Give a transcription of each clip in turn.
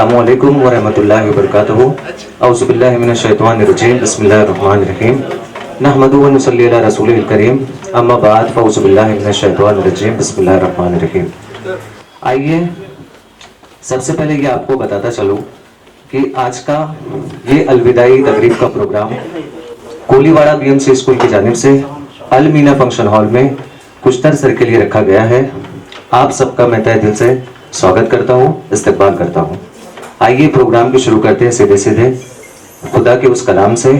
अस्सलामुअलैकुम वरहमतुल्लाहि वबरकातुहू। औज़ु बिल्लाहि मिनश शैतानिर रजीम। बिस्मिल्लाहिर रहमानिर रहीम। नहमदुहु व नुसल्ली अला रसूलिल करीम। अम्मा बाद फ़औज़ु बिल्लाहि मिनश शैतानिर रजीम। बिस्मिल्लाहिर रहमानिर रहीम। आइए सबसे पहले ये आपको बताता चलूँ कि आज का ये अलविदाई तकरीब का प्रोग्राम कोलीवाड़ा बीएमसी स्कूल की जानिब से अल मीना फंक्शन हॉल में कुछ अरसे के लिए रखा गया है। आप सबका मैं तहे दिल से स्वागत करता हूँ, इस्तकबाल करता हूँ। आइए प्रोग्राम को शुरू करते हैं सीधे सीधे खुदा के उस कलाम से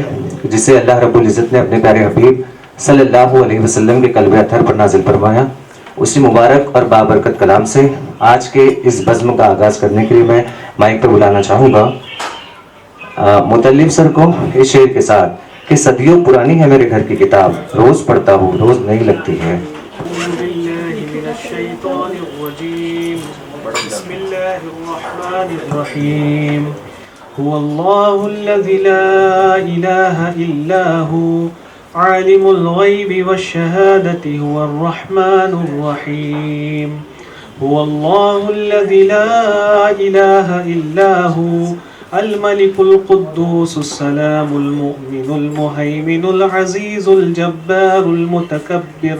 जिसे अल्लाह रब्बुल इज़्ज़त ने अपने प्यारे हबीब सल्लल्लाहु अलैहि वसल्लम के कल्बे अतहर पर नाजिल फरमाया। उसी मुबारक और बाबरकत कलाम से आज के इस बज़्म का आगाज़ करने के लिए मैं माइक पर बुलाना चाहूँगा मुतल्लिफ सर को इस शेर के साथ कि सदियों पुरानी है मेरे घर की किताब, रोज़ पढ़ता हूँ रोज़ नई लगती है। बिस्मिल्लाहिर्रहमानिर्रहीम। हुवल्लाहुल्लज़ी ला इलाहा इल्ला हु आलिमुल ग़ैबि वश्शहादति हुवर्रहमानुर्रहीम। हुवल्लाहुल्लज़ी ला इलाहा इल्ला हु अल मलिकुल कुद्दूसुस सलामुल मुअमिनुल मुहैमिनुल अज़ीज़ुल जब्बारुल मुतकब्बिर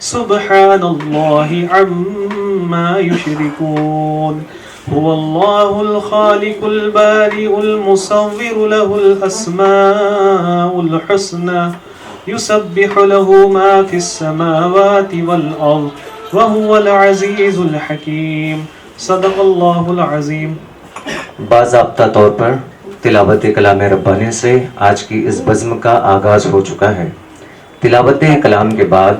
सुब्हानल्लाहि अम्मा युश्रिकून। हुवल्लाहुल खालिकुल बारिउल मुसव्विरु लहुल अस्माउल हुस्ना युसब्बिहु लहु मा फिस समावाति वल अर्द व हुवल अज़ीज़ुल हकीम। सदक़ल्लाहुल अज़ीम। बाज़ाब्ता तौर पर तिलावत कलाम रब्बानी से आज की इस बज़्म का आगाज़ हो चुका है। तिलावत कलाम के बाद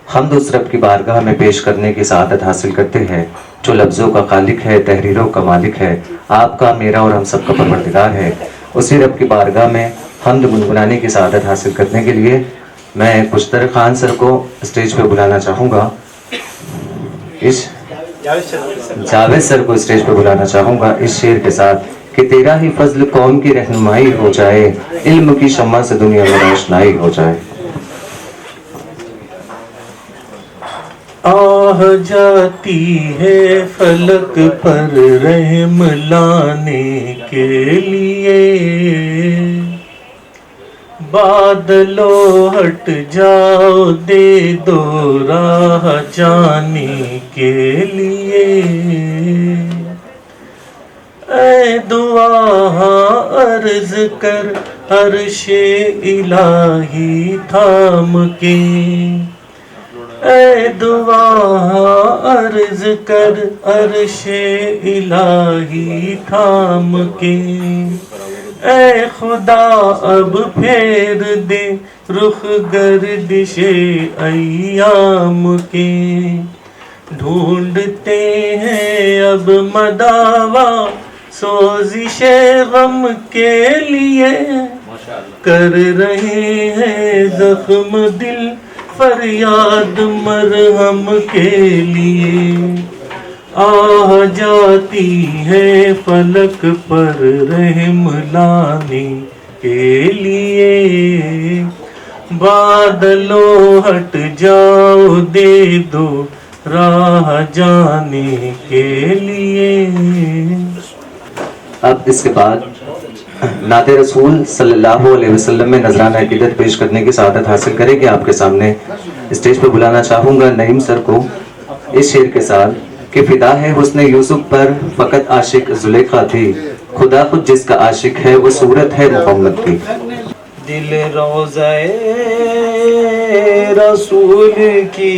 हम्द उस रब की बारगाह में पेश करने की सआदत हासिल करते हैं जो लफ्ज़ों का खालिक है, तहरीरों का मालिक है, आपका मेरा और हम सबका परवरदिगार है। उसी रब की बारगाह में हम्द गुनगुनाने की सआदत हासिल करने के लिए मैं पुश्तर खान सर को स्टेज पर बुलाना चाहूँगा। इस जावेद सर को स्टेज पर बुलाना चाहूँगा इस शेर के साथ कि तेरा ही फजल कौम की रहनुमाई हो जाए, इल्म की शम्मा से दुनिया में रोशनाई हो जाए। आह जाती है फलक पर रहम लाने के लिए, बादलों हट जाओ दे दो राह जाने के लिए। ऐ दुआ अर्ज कर अर्शे इलाही थाम के, ऐ दुआ अर्ज कर अर्शे इलाही थाम के। ऐ खुदा अब फेर दे रुख गर्दिशे अय्याम के, ढूंढते हैं अब मदावा सोजिशे गम के लिए, कर रहे हैं जख्म दिल फरियाद मरहम के लिए। आह जाती है फलक पर रहम लाने के लिए, बादलों हट जाओ दे दो राह जाने के लिए। अब इसके बाद नाते रसूल सल्लल्लाहु अलैहि वसल्लम में नजराना अकीदत पेश करने की सआदत हासिल करेंगे। आपके सामने स्टेज पर बुलाना चाहूँगा नईम सर को इस शेर के साथ कि फिदा है हुस्न यूसुफ पर फकत आशिक जुलेखा थी, खुदा खुद जिसका आशिक है वो सूरत है मोहम्मद की। दिल रोज़े रसूल की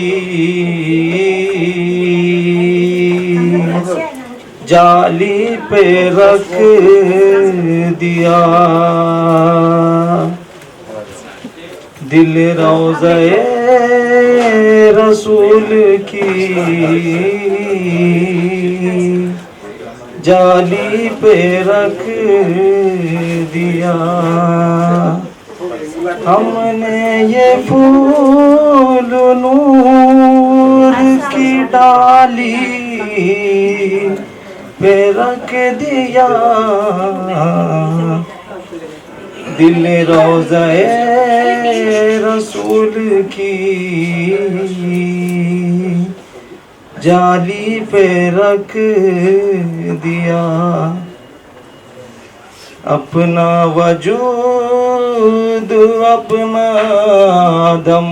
जाली पे रख दिया, दिल रोज़े रसूल की जाली पे रख दिया। हमने ये फूल नूर की डाली पे रख दिया, दिल रोज़े रसूल की जाली पे रख दिया। अपना वजूद अपना दम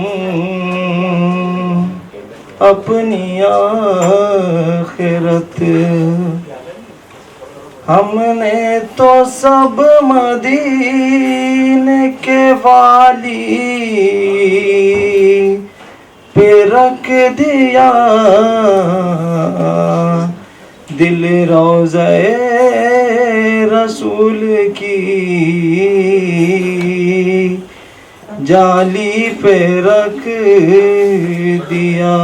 अपनी आखिरत हमने तो सब मदीने के वाली पे रख दिया दिल रोज़े रसूल की जाली पे रख दिया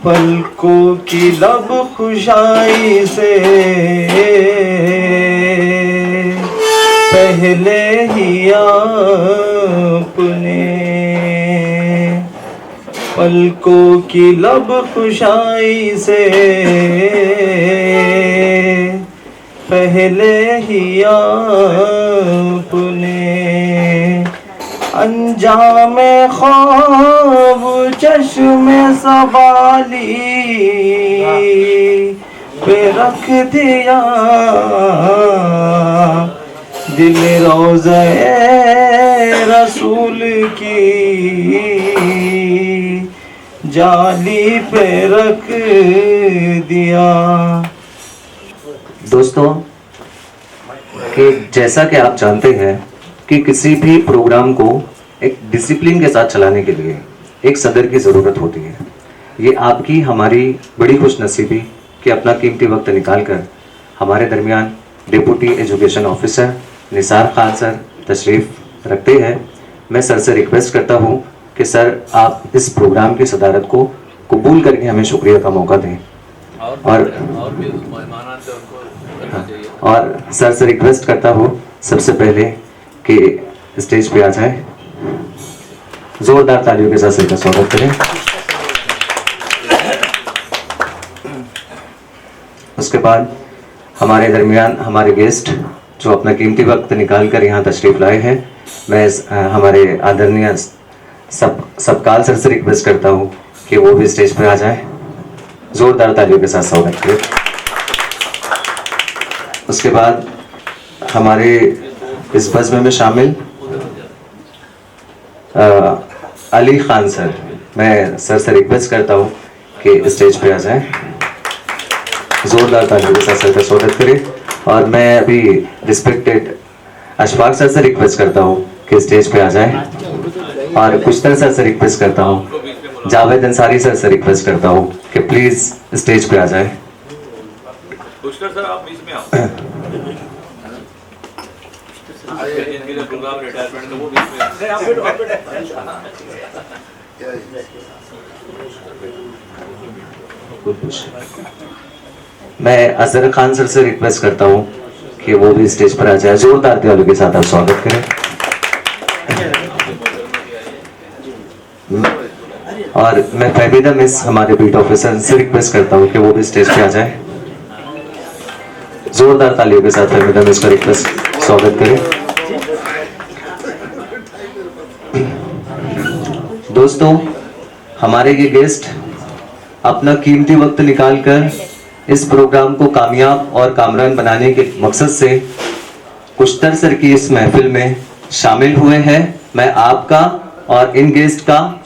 पलकों की लब खुशाई से पहले ही आपने पलकों की लब खुशाई से पहले ही आपने अंजाम ख्वाब चश्मे सवाली पे रख दिया दिल रोज़े रसूल की जाली पे रख दिया। दोस्तों कि जैसा कि आप जानते हैं कि किसी भी प्रोग्राम को एक डिसिप्लिन के साथ चलाने के लिए एक सदर की ज़रूरत होती है। ये आपकी हमारी बड़ी खुशनसीबी कि अपना कीमती वक्त निकालकर हमारे दरमियान deputy education officer Nisar Khan sir तशरीफ़ रखते हैं। मैं सर से रिक्वेस्ट करता हूँ कि सर आप इस प्रोग्राम की सदारत को कबूल करके हमें शुक्रिया का मौका दें और सर से रिक्वेस्ट करता हूँ सबसे पहले कि स्टेज पे आ जाए। जोरदार तालियों के साथ सर का स्वागत करें। उसके बाद हमारे दरमियान हमारे गेस्ट जो अपना कीमती वक्त निकाल कर यहाँ तशरीफ लाए हैं, मैं हमारे आदरणीय सबकाल सर से रिक्वेस्ट करता हूँ कि वो भी स्टेज पे आ जाए। जोरदार तालियों के साथ स्वागत करें। उसके बाद हमारे इस बज़्म में शामिल अली खान सर, मैं सर से रिक्वेस्ट करता हूँ कि स्टेज पे आ जाएं। जोरदार तालियों के साथ सर का स्वागत करें। और मैं अभी रिस्पेक्टेड अशफाक सर से रिक्वेस्ट करता हूँ कि स्टेज पे आ जाएं। और कुश्तर सर से रिक्वेस्ट करता हूँ, जावेद अंसारी सर से रिक्वेस्ट करता हूँ कि प्लीज स्टेज पे आ जाएं। कुश्तर सर आप बीच में आओ। प्रोग्राम रिटायरमेंट का वो बीच में मैं अजहर खान सर से रिक्वेस्ट करता हूँ कि वो भी स्टेज पर आ जाए। जोरदार तालियों के साथ आप स्वागत करें। और मैं फहमीदा मिस हमारे बीट ऑफिसर से रिक्वेस्ट करता हूँ कि वो भी स्टेज पे आ जाए। जोरदार तालियों के साथ फहमीदा मिस का रिक्वेस्ट स्वागत करें। दोस्तों हमारे ये गेस्ट अपना कीमती वक्त निकालकर इस प्रोग्राम को कामयाब और कामरान बनाने के मकसद से कुश्तर सर की इस महफिल में शामिल हुए हैं। मैं आपका और इन गेस्ट का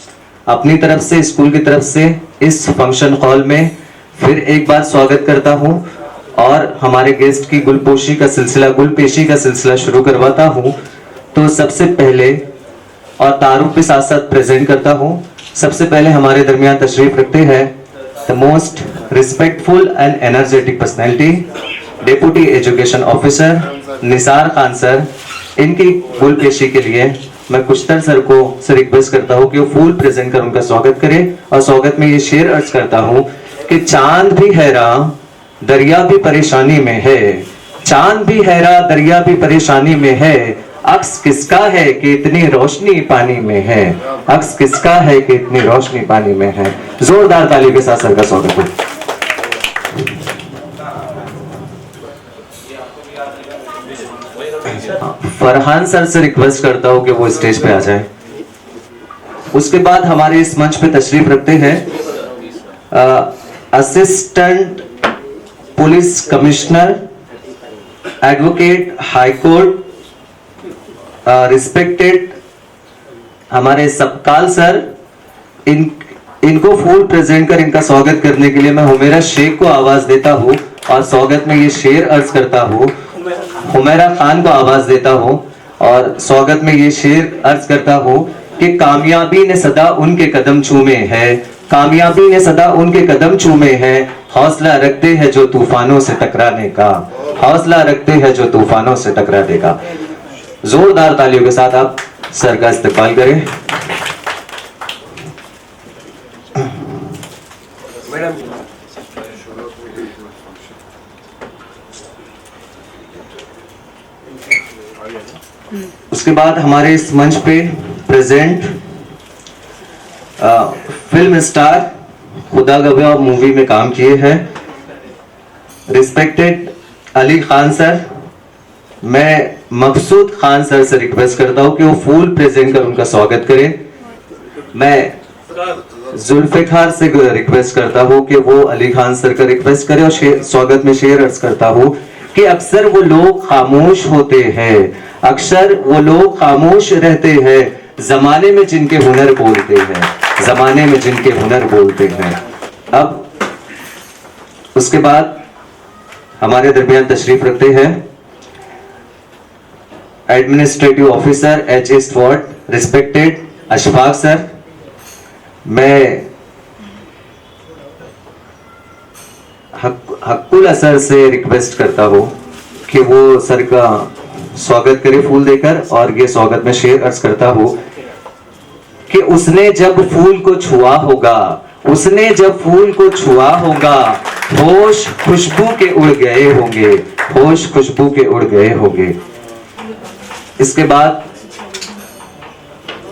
अपनी तरफ से, स्कूल की तरफ से इस फंक्शन हॉल में फिर एक बार स्वागत करता हूं और हमारे गेस्ट की गुलपेशी का सिलसिला शुरू करवाता हूं। तो सबसे पहले और तारुफ के साथ साथ प्रेजेंट करता हूं। सबसे पहले हमारे दरमियान तशरीफ रखते हैं the most respectful and energetic personality deputy education officer Nisar Khan sir. इनकी गुलपेशी के लिए मैं कुश्तर सर को से रिक्वेस्ट करता हूं कि वो फूल प्रेजेंट कर उनका स्वागत करें। और स्वागत में ये शेर अर्ज करता हूं कि चांद भी हैरान दरिया भी परेशानी में है, चांद भी हैरान दरिया भी परेशानी में है, अक्स किसका है कि इतनी रोशनी पानी में है, अक्स किसका है कि इतनी रोशनी पानी में है। जोरदार ताली के साथ सर का स्वागत है। फरहान सर से रिक्वेस्ट करता हूं कि वो स्टेज पे आ जाए। उसके बाद हमारे इस मंच पे तशरीफ रखते हैं assistant police commissioner advocate high court, respected हमारे सबकाल सर, इनको फूल प्रेजेंट कर इनका स्वागत करने के लिए मैं हुमेरा शेख को आवाज देता हूँ और स्वागत में ये शेर अर्ज करता हूँ। हुमेरा खान को आवाज देता हूँ और स्वागत में ये शेर अर्ज करता हूँ कि कामयाबी ने सदा उनके कदम चूमे हैं, कामयाबी ने सदा उनके कदम चूमे हैं, हौसला रखते हैं जो तूफानों से टकराने का, हौसला रखते हैं जो तूफानों से टकराने का। जोरदार तालियों के साथ आप सर का इस्तेमाल करें। उसके बाद हमारे इस मंच पे प्रेजेंट फिल्म स्टार, खुदा गवाह मूवी में काम किए हैं, रिस्पेक्टेड अली खान सर, मैं मकसूद खान सर से रिक्वेस्ट करता हूं कि वो फूल प्रेजेंट कर उनका स्वागत करें। मैं जुल्फिकार से रिक्वेस्ट करता हूं कि वो अली खान सर का रिक्वेस्ट करें और स्वागत में शेर अर्ज करता हूं कि अक्सर वो लोग खामोश होते हैं, अक्सर वो लोग खामोश रहते हैं, जमाने में जिनके हुनर बोलते हैं, जमाने में जिनके हुनर बोलते हैं। अब उसके बाद हमारे दरमियान तशरीफ रखते हैं administrative officer H east ward, respected Ashfaq sir, मैं हक्कुल असर से रिक्वेस्ट करता हूं कि वो सर का स्वागत करे फूल देकर और ये स्वागत में शेर अर्ज करता हूं कि उसने जब फूल को छुआ होगा, उसने जब फूल को छुआ होगा, होश खुशबू के उड़ गए होंगे, होश खुशबू के उड़ गए होंगे। इसके बाद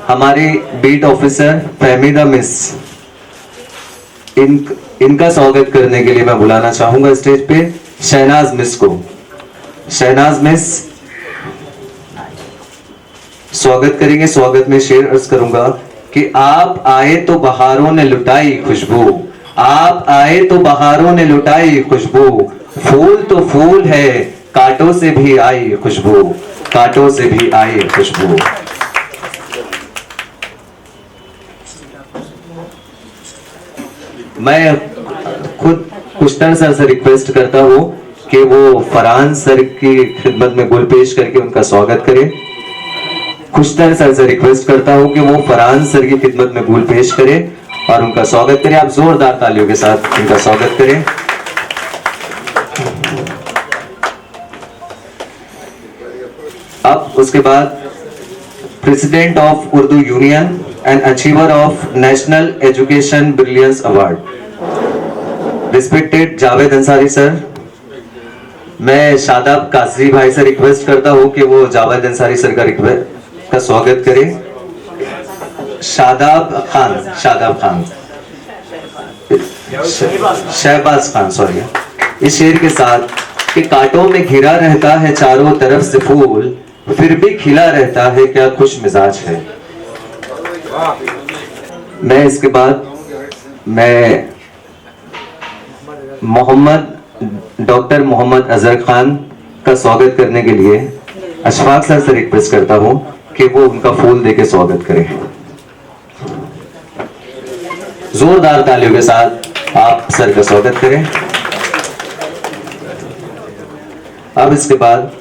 हमारे बीट ऑफिसर फहमीदा मिस, इनका स्वागत करने के लिए मैं बुलाना चाहूंगा स्टेज पे शहनाज मिस को। शहनाज मिस स्वागत करेंगे। स्वागत में शेर अर्ज करूंगा कि आप आए तो बहारों ने लुटाई खुशबू, आप आए तो बहारों ने लुटाई खुशबू, फूल तो फूल है कांटों से भी आई खुशबू, कांटों से भी आई खुशबू। मैं खुद कुश्तर सर से रिक्वेस्ट करता हूं कि वो फरहान सर की खिदमत में गुल पेश करके उनका स्वागत करें। कुश्तर सर से रिक्वेस्ट करता हूं कि वो फरहान सर की खिदमत में गुल पेश करें और उनका स्वागत करें। आप जोरदार तालियों के साथ उनका स्वागत करें। अब उसके बाद president of Urdu union and achiever of national education brilliance award, respected Javed Ansari sir, मैं शादाब कासरी भाई से रिक्वेस्ट करता हूं कि वो जावेद अंसारी सर का स्वागत करें। शादाब खान, शहबाज खान सॉरी, इस शेर के साथ कि कांटों में घिरा रहता है चारों तरफ से फूल, फिर भी खिला रहता है क्या खुश मिजाज है। मैं इसके बाद मैं डॉक्टर मोहम्मद अजहर खान का स्वागत करने के लिए अशफाक सर से रिक्वेस्ट करता हूं कि वो उनका फूल देके स्वागत करें। जोरदार तालियों के साथ आप सर का स्वागत करें। अब इसके बाद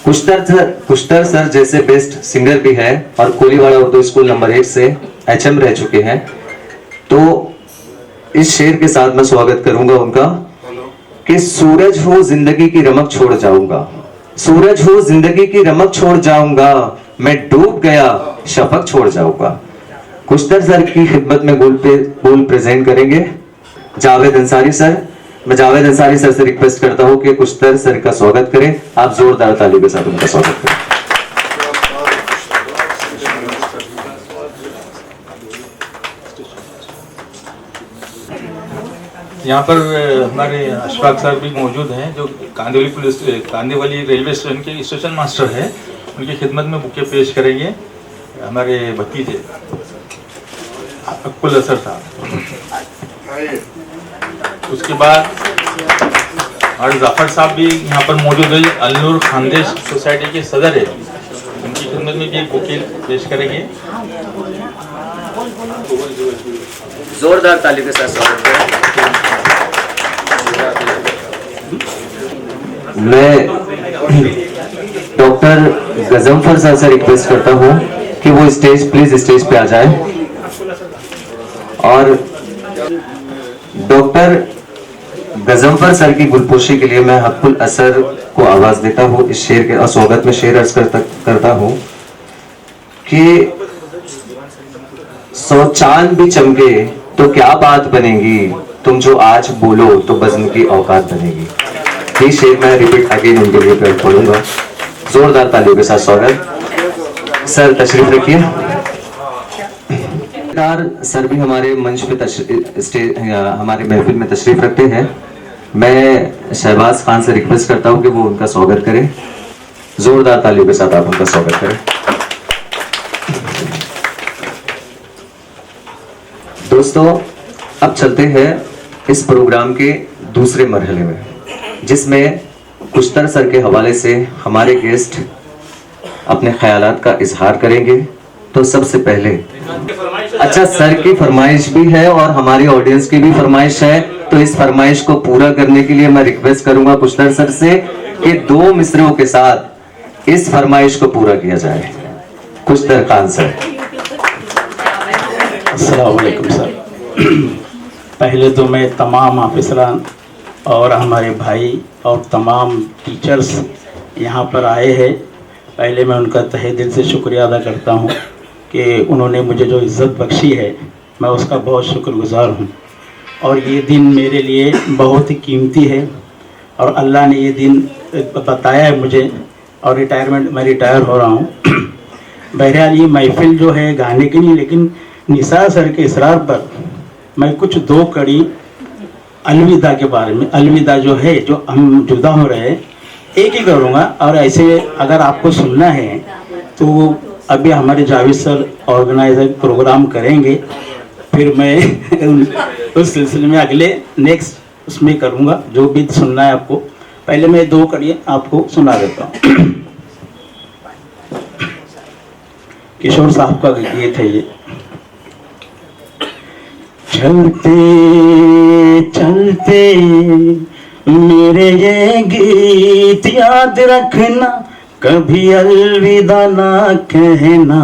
कुश्तर सर जैसे बेस्ट सिंगर भी है और कोलीवाड़ा उर्दू स्कूल नंबर 1 से HM रह चुके हैं, तो इस शेर के साथ मैं स्वागत करूंगा उनका कि सूरज हो जिंदगी की रमक छोड़ जाऊंगा, सूरज हो जिंदगी की रमक छोड़ जाऊंगा, मैं डूब गया शफक छोड़ जाऊंगा। कुश्तर सर की खिदमत में गुल प्रेजेंट करेंगे जावेद अंसारी सर। मैं जावेद अंसारी सर से रिक्वेस्ट करता हूं कि कुश्तर सर का स्वागत करें। आप जोरदार तालियों के साथ उनका स्वागत करें। यहाँ पर हमारे अशफाक सर भी मौजूद हैं जो कांदिवली रेलवे स्टेशन के स्टेशन मास्टर हैं। उनकी खिदमत में बुके पेश करेंगे हमारे भतीजे हक्कुल असर साहब। उसके बाद और जाफर साहब भी यहाँ पर मौजूद है, अलनूर खानदेश सोसाइटी के सदर है, उनकी खिदमत में भी एक बुके पेश करेंगे। जोरदार ताली के साथ स्वागत करें। मैं डॉक्टर गजम्फर सर से रिक्वेस्ट करता हूँ कि वो प्लीज स्टेज पे आ जाए और डॉक्टर गजम्फर सर की गुलपोशी के लिए मैं हक्कुल असर को आवाज देता हूँ। इस शेर के स्वागत में शेर अर्ज करता हूँ कि 100 चांद भी चमके तो क्या बात बनेगी, तुम जो आज बोलो तो बज़्म की औकात बनेगी। ये शेर मैं रिपीट अगेन उनके लिए पढ़ूंगा। जोरदार तालियों के साथ स्वागत। सर तशरीफ रखिए। सर भी हमारे मंच पे हमारे महफिल में तशरीफ रखते हैं। मैं शहबाज खान से रिक्वेस्ट करता हूं कि वो उनका स्वागत करें। जोरदार तालियों के साथ आप उनका स्वागत करें। दोस्तों, अब चलते हैं इस प्रोग्राम के दूसरे मरहले में, जिसमें कुश्तर सर के हवाले से हमारे गेस्ट अपने ख्यालात का इजहार करेंगे। तो सबसे पहले अच्छा, सर की फरमाइश भी है और हमारी ऑडियंस की भी फरमाइश है, तो इस फरमाइश को पूरा करने के लिए मैं रिक्वेस्ट करूंगा कुश्तर सर से कि 2 मिसरों के साथ इस फरमाइश को पूरा किया जाए। कुश्तर खान सर। अस्सलाम वालेकुम सर। पहले तो मैं तमाम ऑफिसरान और हमारे भाई और तमाम टीचर्स यहाँ पर आए हैं, पहले मैं उनका तहे दिल से शुक्रिया अदा करता हूँ कि उन्होंने मुझे जो इज़्ज़त बख्शी है, मैं उसका बहुत शुक्रगुज़ार हूँ। और ये दिन मेरे लिए बहुत ही कीमती है और अल्लाह ने ये दिन बताया है मुझे, और मैं रिटायर हो रहा हूँ। बहरहाल ये महफिल जो है गाने की नहीं, लेकिन निसार सर के इसरार पर मैं कुछ 2 कड़ी अलविदा के बारे में, अलविदा जो है, जो हम जुदा हो रहे हैं, एक ही करूँगा। और ऐसे अगर आपको सुनना है तो अभी हमारे जावेद सर ऑर्गेनाइजर प्रोग्राम करेंगे, फिर मैं उस सिलसिले में अगले नेक्स्ट उसमें करूँगा जो भी सुनना है आपको। पहले मैं 2 कड़ी आपको सुना देता हूँ। किशोर साहब का गीत है ये। चलते चलते मेरे ये गीत याद रखना, कभी अलविदा ना कहना,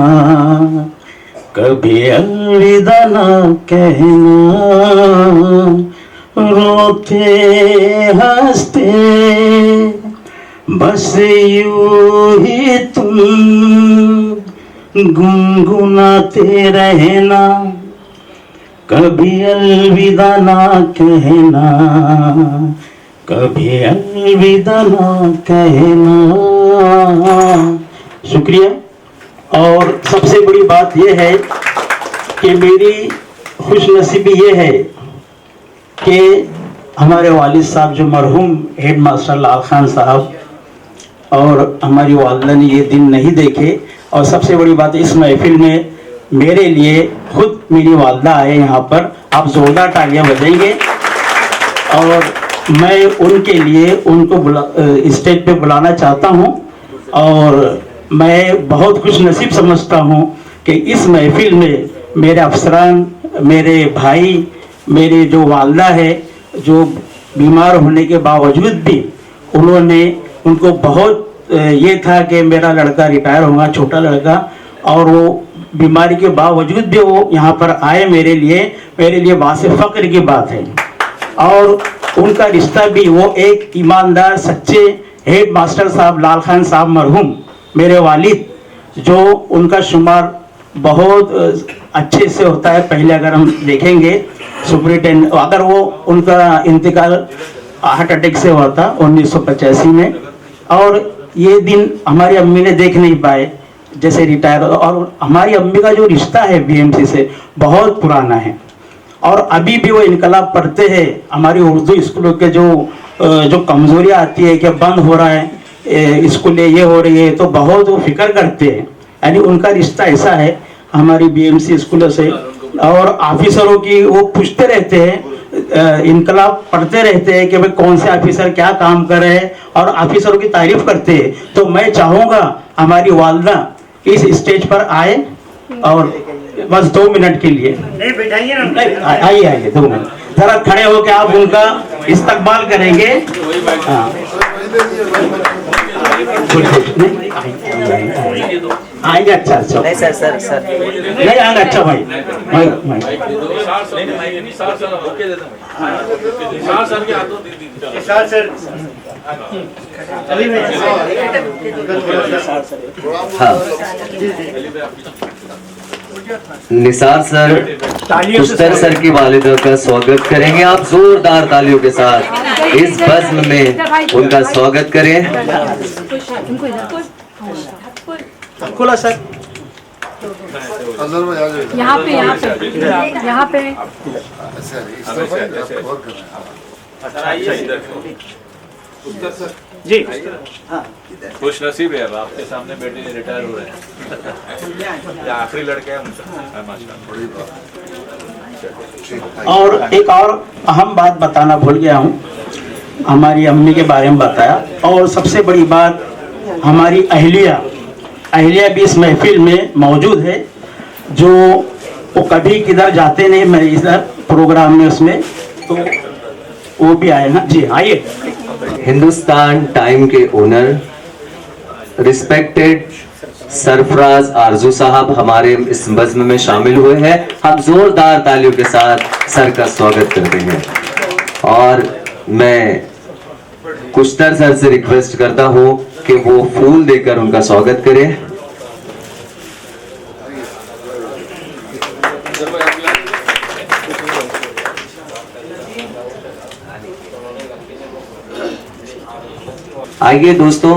कभी अलविदा ना कहना। रोते हंसते बस यूं ही तुम गुनगुनाते रहना, कभी अलविदा ना कहना, कभी अलविदा ना कहना। शुक्रिया। और सबसे बड़ी बात यह है कि मेरी खुशनसीबी ये है कि हमारे वालिद साहब जो मरहूम हेड मास्टर लाल खान साहब और हमारी वालिदा ने ये दिन नहीं देखे। और सबसे बड़ी बात, इस महफिल में मेरे लिए खुद मेरी वालिदा आए यहाँ पर, आप जोरदार तालियां बजाएंगे। और मैं उनके लिए उनको स्टेज पे बुलाना चाहता हूँ। और मैं बहुत खुश नसीब समझता हूँ कि इस महफिल में मेरे अफसरान, मेरे भाई, मेरे जो वालिदा है, जो बीमार होने के बावजूद भी उनको बहुत ये था कि मेरा लड़का रिटायर होगा, छोटा लड़का, और वो बीमारी के बावजूद भी वो यहाँ पर आए मेरे लिए बासे फ़ख्र की बात है। और उनका रिश्ता भी, वो एक ईमानदार सच्चे हेड मास्टर साहब लाल खान साहब मरहूम मेरे वालिद, जो उनका शुमार बहुत अच्छे से होता है। पहले अगर हम देखेंगे सुपरिटेंडेंट, अगर वो उनका इंतकाल हार्ट अटैक से हुआ था 1985 में, और ये दिन हमारी अम्मी ने देख नहीं पाए जैसे रिटायर। और हमारी अम्मी का जो रिश्ता है बीएमसी से बहुत पुराना है, और अभी भी वो इनकलाब पढ़ते हैं। हमारी उर्दू स्कूलों के जो कमजोरियाँ आती है कि बंद हो रहा है स्कूलें, ये हो रही है, तो बहुत वो फिक्र करते हैं। यानी उनका रिश्ता ऐसा है हमारी बीएमसी स्कूलों से। और ऑफिसरों की वो पूछते रहते हैं इनकलाब पढ़ते रहते हैं कि भाई कौन से ऑफिसर क्या काम कर रहे हैं और ऑफिसरों की तारीफ करते हैं, तो मैं चाहूँगा हमारी वालदा इस स्टेज पर आए और बस 2 मिनट के लिए आइए आइए 2 मिनट जरा खड़े होकर आप उनका इस्तकबाल करेंगे। हाँ आएंगे। अच्छा अच्छा नहीं सर नहीं आएंगे। अच्छा भाई निसार सर कुश्तर सर की वालिदा का स्वागत करेंगे आप जोरदार तालियों के साथ। इस बज़्म में उनका स्वागत करें। खुला सर यहाँ पे जी खुश नसीब है, अब आपके सामने बेटे रिटायर हो रहे हैं। आखिरी लड़के हैं उनका माशाल्लाह। और एक और अहम बात बताना भूल गया हूँ, हमारी अम्मी के बारे में बताया, और सबसे बड़ी बात हमारी अहलिया भी इस महफिल में मौजूद है, जो वो कभी किधर जाते नहीं, मैं इधर प्रोग्राम में उसमें, तो वो भी आए ना जी। आइए। हिंदुस्तान टाइम के ओनर रिस्पेक्टेड सरफराज आरजू साहब हमारे इस बज़्म में शामिल हुए हैं। हम जोरदार तालियों के साथ सर का स्वागत करते हैं और मैं कुश्तर सर से रिक्वेस्ट करता हूं कि वो फूल देकर उनका स्वागत करें। आइए दोस्तों,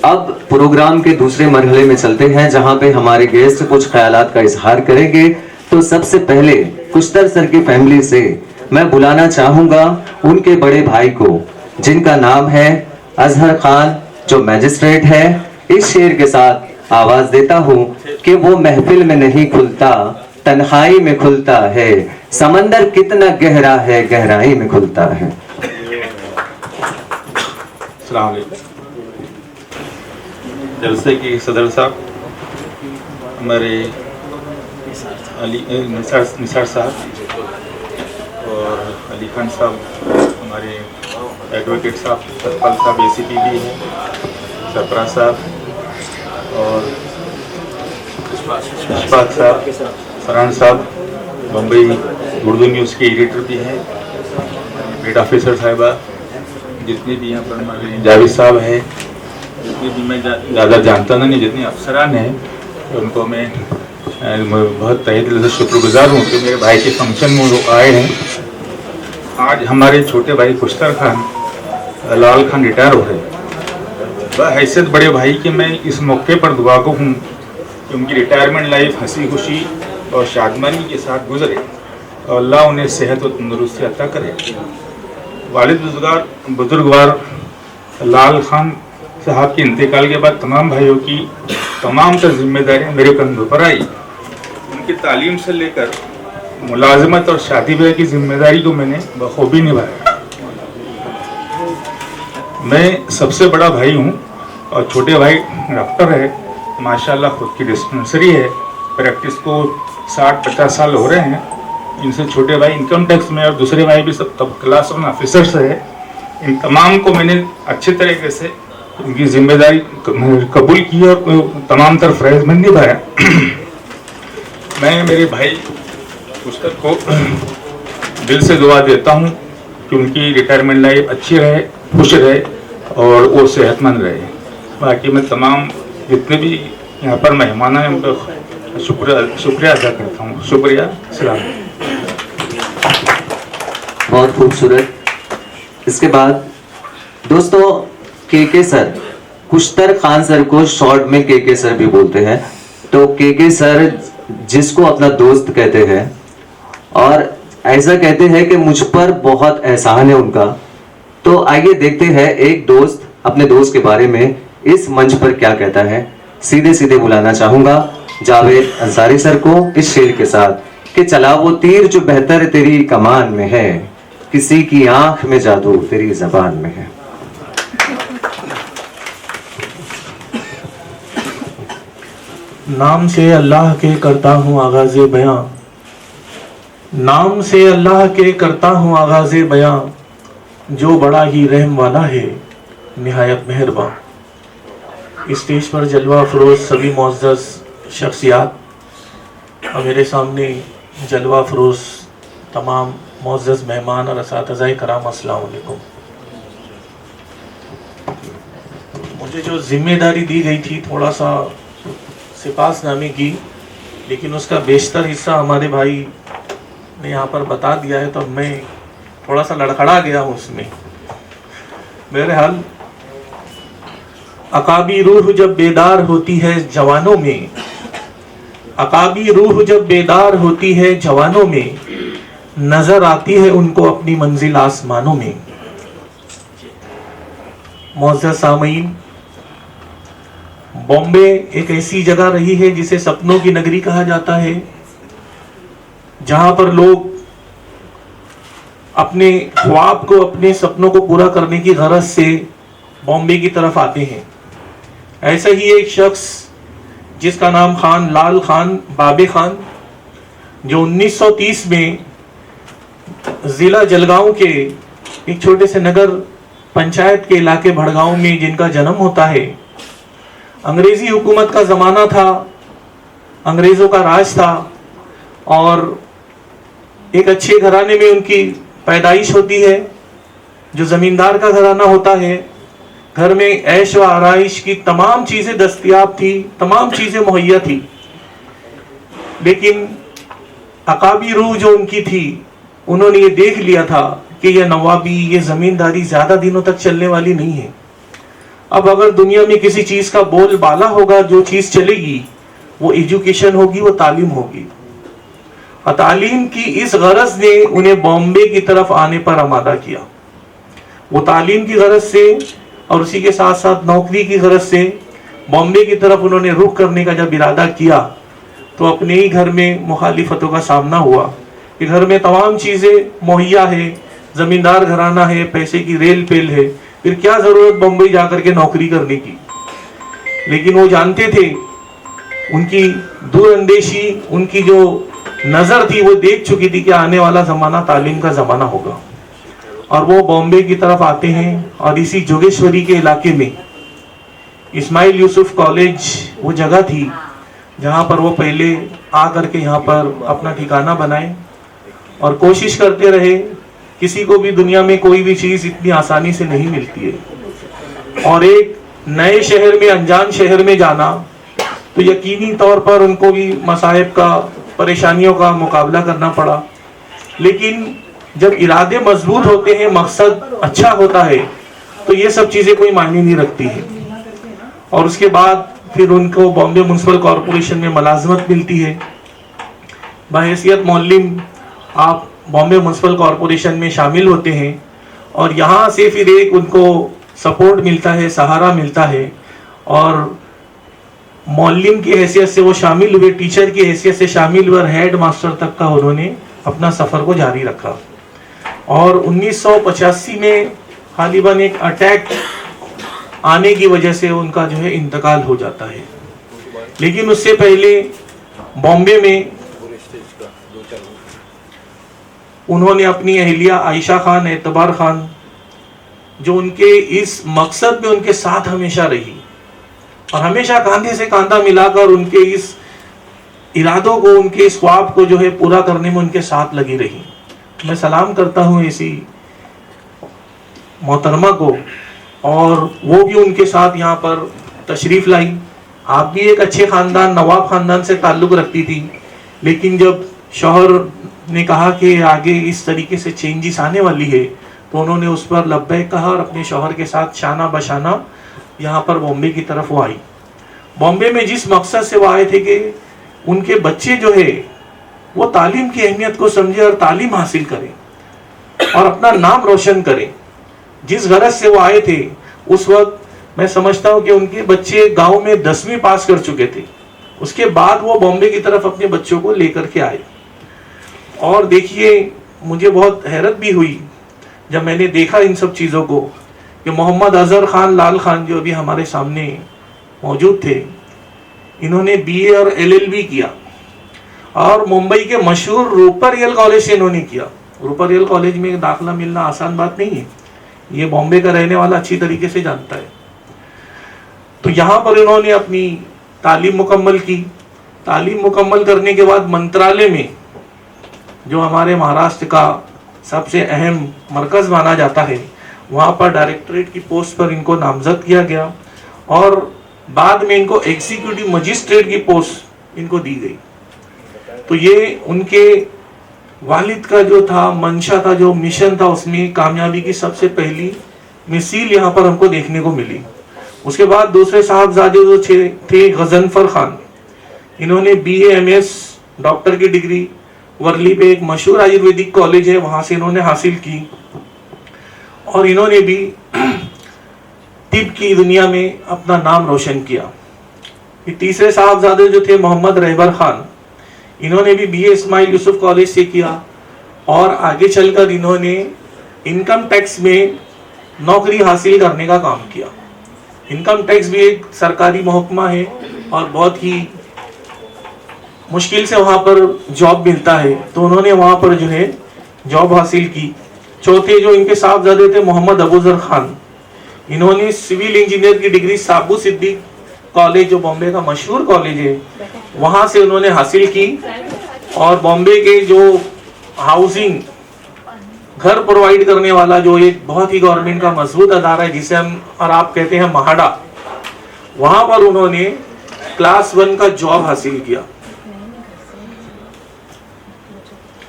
अब प्रोग्राम के दूसरे मरहले में चलते हैं जहां पे हमारे गेस्ट कुछ ख्यालात का इजहार करेंगे। तो सबसे पहले कुश्तर सर की फैमिली से मैं बुलाना चाहूंगा उनके बड़े भाई को, जिनका नाम है अजहर खान, जो मैजिस्ट्रेट है। इस शेर के साथ आवाज देता हूं कि वो महफिल में नहीं खुलता, तन्हाई में खुलता है, समंदर कितना गहरा है, गहराई में खुलता है। अस्सलाम वालेकुम। जलसे के सदर साहब, हमारे निसार साहब और अली खान साहब, हमारे एडवोकेट साहब, सतपाल साहब ACP भी हैं, सरफराज साहब और इशफाक साहब, फरहान साहब, बम्बई उर्दू न्यूज़ के एडिटर भी हैं, हेड ऑफिसर साहिबा, जितने भी यहाँ पर हमारे जावेद साहब हैं, जितने भी मैं ज़्यादा जानता नहीं, जितने अफसरान हैं उनको मैं बहुत तहे दिल से शुक्रगुजार हूँ कि मेरे भाई के फंक्शन में वो आए हैं। आज हमारे छोटे भाई कुश्तर खान लाल खान रिटायर हो रहे हैं। बहैसियत बड़े भाई कि मैं इस मौके पर दुआ को हूँ कि उनकी रिटायरमेंट लाइफ हंसी खुशी और शादमानी के साथ गुजरे और अल्लाह उन्हें सेहत और तंदुरुस्ती अता करे। वालिद बुजुर्गवार लाल खान साहब के इंतकाल के बाद तमाम भाइयों की तमाम तर जिम्मेदारियाँ मेरे कंधों पर आई। उनकी तालीम से लेकर मुलाजमत और शादी ब्याह की जिम्मेदारी को मैंने बखूबी निभाया। मैं सबसे बड़ा भाई हूँ और छोटे भाई डॉक्टर है, माशाल्लाह खुद की डिस्पेंसरी है, प्रैक्टिस को 60-50 साल हो रहे हैं। इनसे छोटे भाई इनकम टैक्स में और दूसरे भाई भी सब टॉप क्लास वन ऑफिसर्स है। इन तमाम को मैंने अच्छे तरीके से उनकी जिम्मेदारी कबूल की और तमाम तरफ फर्ज में निभाया। मैं मेरे भाई कुश्तर को दिल से दुआ देता हूँ कि उनकी रिटायरमेंट लाइफ अच्छी रहे, खुश रहे और वो सेहतमंद रहे। बाकी मैं तमाम जितने भी यहाँ पर मेहमान हैं उनका शुक्रिया अदा करता हूँ। शुक्रिया। सलाम। बहुत खूबसूरत। इसके बाद दोस्तों के सर, कुश्तर खान सर को शॉर्ट में के सर भी बोलते हैं। तो के सर जिसको अपना दोस्त कहते हैं और ऐसा कहते हैं कि मुझ पर बहुत एहसान है उनका। तो आइए देखते हैं एक दोस्त अपने दोस्त के बारे में इस मंच पर क्या कहता है। सीधे सीधे बुलाना चाहूंगा जावेद अंसारी सर को इस शेर के साथ कि चला वो तीर जो बेहतर तेरी कमान में है, किसी की आंख में जादू तेरी जबान में है। नाम से अल्लाह के करता हूँ आगाज़े बयां, नाम से अल्लाह के करता हूँ आगाज़े बयां, जो बड़ा ही रहम वाला है निहायत मेहरबान। इस स्टेज पर जलवा अफरोज़ सभी मुअज़्ज़ज़ शख्सियात और मेरे सामने जलवा अफरोज़ तमाम मुअज़्ज़ज़ मेहमान और असातिज़ाए कराम, अस्सलाम वालेकुम। मुझे जो जिम्मेदारी दी गई थी थोड़ा सा सिपासनामे की, लेकिन उसका बेशतर हिस्सा हमारे भाई ने यहाँ पर बता दिया है, तो मैं थोड़ा सा लड़खड़ा गया हूँ उसमें। बहरहाल, अकाबी रूह जब बेदार होती है जवानों में, अकाबी रूह जब बेदार होती है जवानों में, नजर आती है उनको अपनी मंजिल आसमानों में। मुअज़्ज़ज़ सामईन, बॉम्बे एक ऐसी जगह रही है जिसे सपनों की नगरी कहा जाता है, जहां पर लोग अपने ख्वाब को, अपने सपनों को पूरा करने की गरज से बॉम्बे की तरफ आते हैं। ऐसा ही एक शख्स जिसका नाम खान लाल खान बाबे खान, जो 1930 में जिला जलगांव के एक छोटे से नगर पंचायत के इलाके भड़गांव में जिनका जन्म होता है। अंग्रेजी हुकूमत का ज़माना था, अंग्रेज़ों का राज था, और एक अच्छे घराने में उनकी पैदाइश होती है, जो ज़मींदार का घराना होता है। घर में ऐश व आराइश की तमाम चीज़ें दस्तयाब थी, तमाम चीज़ें मुहैया थी, लेकिन अकाबी रूह जो उनकी थी, उन्होंने ये देख लिया था कि यह नवाबी, ये ज़मींदारी ज़्यादा दिनों तक चलने वाली नहीं है। अब अगर दुनिया में किसी चीज़ का बोलबाला होगा, जो चीज़ चलेगी वो एजुकेशन होगी, वो तालीम होगी। और तालीम की इस गरज ने उन्हें बॉम्बे की तरफ आने पर आमादा किया। वो तालीम की गरज से और उसी के साथ साथ नौकरी की गरज से बॉम्बे की तरफ उन्होंने रुख करने का जब इरादा किया, तो अपने ही घर में मुखालिफतों का सामना हुआ कि घर में तमाम चीज़ें मुहैया है, ज़मींदार घराना है, पैसे की रेल पेल है, फिर क्या ज़रूरत बम्बई जाकर के नौकरी करने की। लेकिन वो जानते थे, उनकी दूरअंदेशी, उनकी जो नज़र थी, वो देख चुकी थी कि आने वाला ज़माना तालीम का ज़माना होगा। और वो बॉम्बे की तरफ आते हैं, और इसी जोगेश्वरी के इलाके में इस्माइल यूसुफ कॉलेज वो जगह थी जहाँ पर वो पहले आ करके यहाँ पर अपना ठिकाना बनाए और कोशिश करते रहे। किसी को भी दुनिया में कोई भी चीज़ इतनी आसानी से नहीं मिलती है, और एक नए शहर में, अनजान शहर में जाना, तो यकीनी तौर पर उनको भी मसाइब का, परेशानियों का मुकाबला करना पड़ा। लेकिन जब इरादे मजबूत होते हैं, मकसद अच्छा होता है, तो ये सब चीज़ें कोई मायने नहीं रखती है। और उसके बाद फिर उनको बॉम्बे म्यूनसिपल कॉरपोरेशन में मुलाजमत मिलती है। बहैसियत मौल्लिम आप बॉम्बे म्यूनसिपल कॉरपोरेशन में शामिल होते हैं, और यहाँ से फिर एक उनको सपोर्ट मिलता है, सहारा मिलता है, और मौल्लिम की हैसियत से वो शामिल हुए, टीचर की हैसियत से शामिल हुए, हेड मास्टर तक का उन्होंने अपना सफ़र को जारी रखा। और 1985 में गालिबन एक अटैक आने की वजह से उनका जो है इंतकाल हो जाता है। लेकिन उससे पहले बॉम्बे में उन्होंने अपनी अहलिया आयशा खान, एतबार खान, जो उनके इस मकसद में उनके साथ हमेशा रही और हमेशा कंधे से कंधा मिलाकर उनके इस इरादों को, उनके इस ख्वाब को जो है पूरा करने में उनके साथ लगी रही। मैं सलाम करता हूँ ऐसी मोहतरमा को, और वो भी उनके साथ यहाँ पर तशरीफ़ लाई। आप भी एक अच्छे ख़ानदान, नवाब ख़ानदान से ताल्लुक़ रखती थी, लेकिन जब शौहर ने कहा कि आगे इस तरीके से चेंजेस आने वाली है, तो उन्होंने उस पर लब्बैक कहा और अपने शौहर के साथ शाना बशाना यहाँ पर बॉम्बे की तरफ वो आई। बॉम्बे में जिस मकसद से वो आए थे कि उनके बच्चे जो है वो तालीम की अहमियत को समझे और तालीम हासिल करें और अपना नाम रोशन करें। जिस गरज से वो आए थे, उस वक्त मैं समझता हूँ कि उनके बच्चे गांव में 10वीं पास कर चुके थे। उसके बाद वो बॉम्बे की तरफ अपने बच्चों को लेकर के आए। और देखिए, मुझे बहुत हैरत भी हुई जब मैंने देखा इन सब चीज़ों को कि मोहम्मद अजहर खान लाल खान जो अभी हमारे सामने मौजूद थे, इन्होंने बीए और एलएलबी किया और मुंबई के मशहूर रूपरयल कॉलेज से इन्होंने किया। रूपरयल कॉलेज में दाखिला मिलना आसान बात नहीं है, ये बॉम्बे का रहने वाला अच्छी तरीके से जानता है। तो यहाँ पर इन्होंने अपनी तालीम मुकम्मल की। तालीम मुकम्मल करने के बाद मंत्रालय में, जो हमारे महाराष्ट्र का सबसे अहम मरकज़ माना जाता है, वहाँ पर डायरेक्टरेट की पोस्ट पर इनको नामजद किया गया और बाद में इनको एग्जीक्यूटिव मजिस्ट्रेट की पोस्ट इनको दी गई। तो ये उनके वालिद का जो था मंशा था, जो मिशन था, उसमें कामयाबी की सबसे पहली मिसाल यहाँ पर हमको देखने को मिली। उसके बाद दूसरे साहबजादे जो थे गजनफर खान, इन्होंने बीए एमएस डॉक्टर की डिग्री वर्ली पे एक मशहूर आयुर्वेदिक कॉलेज है वहाँ से इन्होंने हासिल की और इन्होंने भी तिब की दुनिया में अपना नाम रोशन किया। तीसरे साहबजादे जो थे मोहम्मद रहबर खान, इन्होंने भी बीए इस्माइल यूसुफ कॉलेज से किया और आगे चलकर इन्होंने इनकम टैक्स में नौकरी हासिल करने का काम किया। इनकम टैक्स भी एक सरकारी महकमा है और बहुत ही मुश्किल से वहाँ पर जॉब मिलता है, तो उन्होंने वहाँ पर जो है जॉब हासिल की। चौथे जो इनके साहबजादे थे मोहम्मद अबूजर खान, इन्होंने सिविल इंजीनियर की डिग्री साबू सिद्दीक कॉलेज, जो बॉम्बे का मशहूर कॉलेज है, वहाँ से उन्होंने हासिल की और बॉम्बे के जो हाउसिंग घर प्रोवाइड करने वाला जो एक बहुत ही गवर्नमेंट का मजबूत अदारा है, जिसे हम और आप कहते हैं महाडा, वहाँ पर उन्होंने क्लास 1 का जॉब हासिल किया।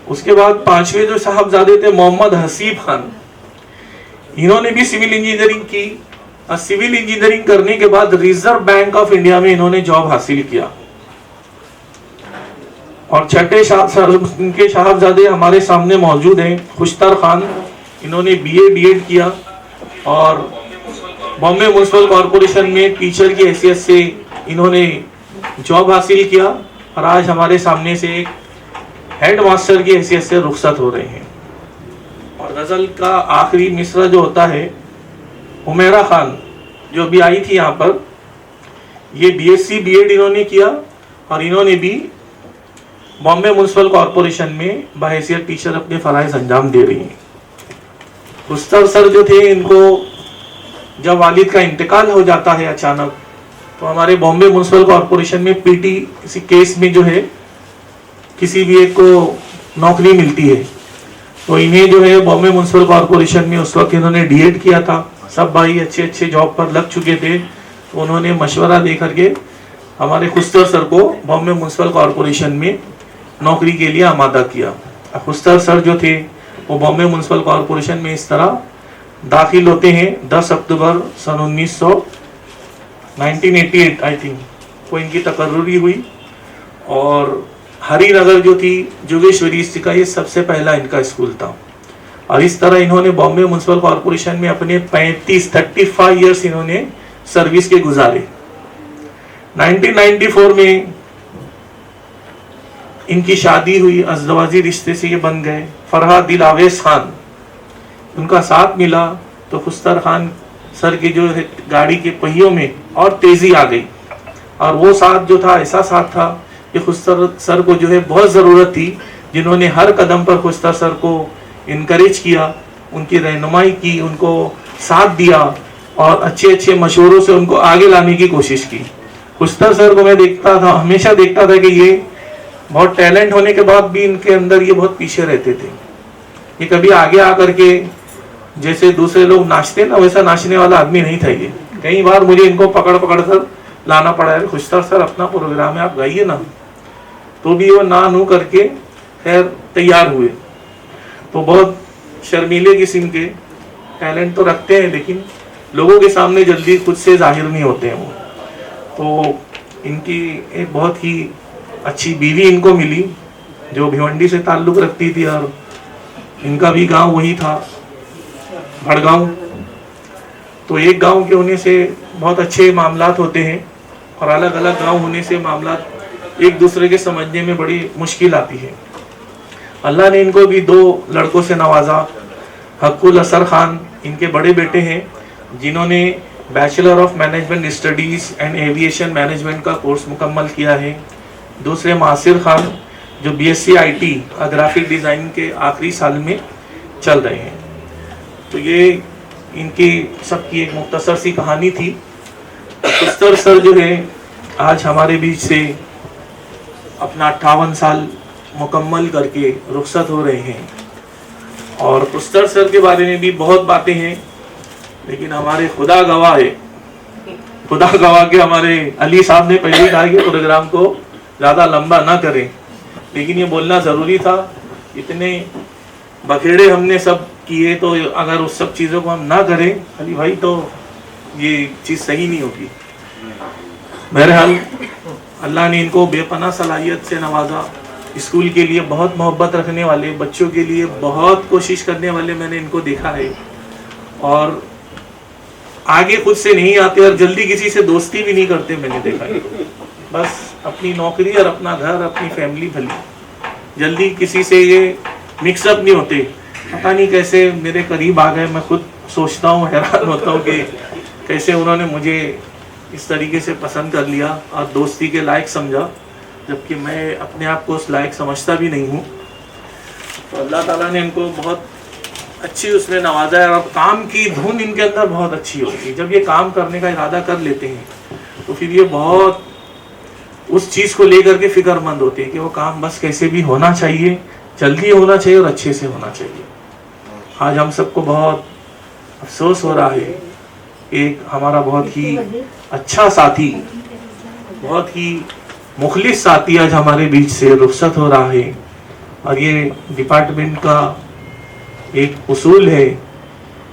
उसके बाद पांचवे जो साहबजादे थे मोहम्मद हसीब खान, इन्होंने भी सिविल इंजीनियरिंग की और सिविल इंजीनियरिंग करने के बाद रिजर्व बैंक ऑफ इंडिया में इन्होंने जॉब हासिल किया। और छठे इनके साहबजादे हमारे सामने मौजूद हैं खुशतर खान, इन्होंने बीए बीएड किया और बॉम्बे म्यूनिसिपल कॉरपोरेशन में टीचर की हैसियत से इन्होंने जॉब हासिल किया और आज हमारे सामने से एक हेड मास्टर की हैसियत से रुखसत हो रहे हैं। और गजल का आखिरी मिसरा जो होता है, हुमैरा खान जो भी आई थी यहाँ पर, ये बीएससी बीएड इन्होंने किया और इन्होंने भी बॉम्बे म्यूनिसिपल कॉरपोरेशन में बहैसियत टीचर अपने फराइज अंजाम दे रही हैं। खुस्तर सर जो थे, इनको जब वालिद का इंतकाल हो जाता है अचानक, तो हमारे बॉम्बे म्यूनिसिपल कॉरपोरेशन में पीटी किसी केस में जो है किसी भी एक को नौकरी मिलती है, तो इन्हें जो है बॉम्बे म्यूनिसिपल कॉरपोरेशन में उस वक्त इन्होंने डीएड किया था, सब भाई अच्छे अच्छे जॉब पर लग चुके थे, तो उन्होंने मशवरा दे करके हमारे खुस्तर सर को बॉम्बे म्यूनिसिपल कॉरपोरेशन में नौकरी के लिए आमादा किया। खुस्तर सर जो थे वो बॉम्बे म्यूनिसिपल कॉरपोरेशन में इस तरह दाखिल होते हैं 10 अक्टूबर सन 1988 आई थिंक को इनकी तकर्रुरी हुई। और हरिनगर जो थी जोगेश्वरी स्थित का, ये सबसे पहला इनका स्कूल था। और इस तरह इन्होंने बॉम्बे म्यूनिसिपल कॉरपोरेशन में अपने 35 ईयर्स इन्होंने सर्विस के गुजारे। 1994 में इनकी शादी हुई, अज़दवाजी रिश्ते से ये बन गए। फरहाद दिल आवेश खान, उनका साथ मिला तो खुस्तर खान सर की जो गाड़ी के पहियों में और तेजी आ गई। और वो साथ जो था, ऐसा साथ था कि खुस्तर सर को जो है बहुत ज़रूरत थी, जिन्होंने हर कदम पर खुस्तर सर को इनकरेज किया, उनकी रहनुमाई की, उनको साथ दिया और अच्छे अच्छे मशवरों से उनको आगे लाने की कोशिश की। खुस्तर सर को मैं देखता था, हमेशा देखता था कि ये बहुत टैलेंट होने के बाद भी इनके अंदर ये बहुत पीछे रहते थे। ये कभी आगे आकर के जैसे दूसरे लोग नाचते ना, वैसा नाचने वाला आदमी नहीं था ये। कई बार मुझे इनको पकड़ पकड़ कर लाना पड़ा है, खुस्तर सर अपना प्रोग्राम है, आप गाइए ना, तो भी वो ना नू करके खैर तैयार हुए। तो बहुत शर्मीले किस्म के टैलेंट तो रखते हैं, लेकिन लोगों के सामने जल्दी खुद से जाहिर नहीं होते हैं वो। तो इनकी एक बहुत ही अच्छी बीवी इनको मिली जो भिवंडी से ताल्लुक़ रखती थी, और इनका भी गांव वही था, भड़गांव। तो एक गांव के होने से बहुत अच्छे मामलात होते हैं, और अलग अलग गांव होने से मामलात एक दूसरे के समझने में बड़ी मुश्किल आती है। अल्लाह ने इनको भी 2 लड़कों से नवाजा। हक्कुल असर खान इनके बड़े बेटे हैं, जिन्होंने bachelor of management studies and aviation management का कोर्स मुकम्मल किया है। दूसरे मासिर खान जो BSc IT ग्राफिक डिज़ाइन के आखिरी साल में चल रहे हैं। तो ये इनकी सबकी एक मुख्तसर सी कहानी थी। पुस्तर सर जो है आज हमारे बीच से अपना 58 साल मुकम्मल करके रुखसत हो रहे हैं। और पुस्तर सर के बारे में भी बहुत बातें हैं, लेकिन हमारे खुदा गवाह है, खुदा गवाह के हमारे अली साहब ने पहले कहा कि प्रोग्राम को ज़्यादा लंबा ना करें, लेकिन ये बोलना ज़रूरी था। इतने बखेड़े हमने सब किए, तो अगर उस सब चीज़ों को हम ना करें अली भाई तो ये चीज़ सही नहीं होगी। बहरहाल अल्लाह ने इनको बेपनाह सलाहियत से नवाजा। स्कूल के लिए बहुत मोहब्बत रखने वाले, बच्चों के लिए बहुत कोशिश करने वाले मैंने इनको देखा है। और आगे खुद से नहीं आते और जल्दी किसी से दोस्ती भी नहीं करते, मैंने देखा है। बस अपनी नौकरी और अपना घर, अपनी फैमिली भली, जल्दी किसी से ये मिक्सअप नहीं होते। पता नहीं कैसे मेरे करीब आ गए। मैं खुद सोचता हूँ, हैरान होता हूँ कि कैसे उन्होंने मुझे इस तरीके से पसंद कर लिया और दोस्ती के लायक समझा, जबकि मैं अपने आप को उस लायक समझता भी नहीं हूँ। तो अल्लाह ताला ने इनको बहुत अच्छी उसमें नवाजा है। और काम की धुन इनके अंदर बहुत अच्छी होती है। जब ये काम करने का इरादा कर लेते हैं तो फिर ये बहुत उस चीज़ को लेकर के फिक्रमंद होते हैं कि वो काम बस कैसे भी होना चाहिए, जल्दी होना चाहिए और अच्छे से होना चाहिए। आज हम सबको बहुत अफसोस हो रहा है, एक हमारा बहुत ही अच्छा साथी, बहुत ही मुखलिस साथी आज हमारे बीच से रुखसत हो रहा है। और ये डिपार्टमेंट का एक उसूल है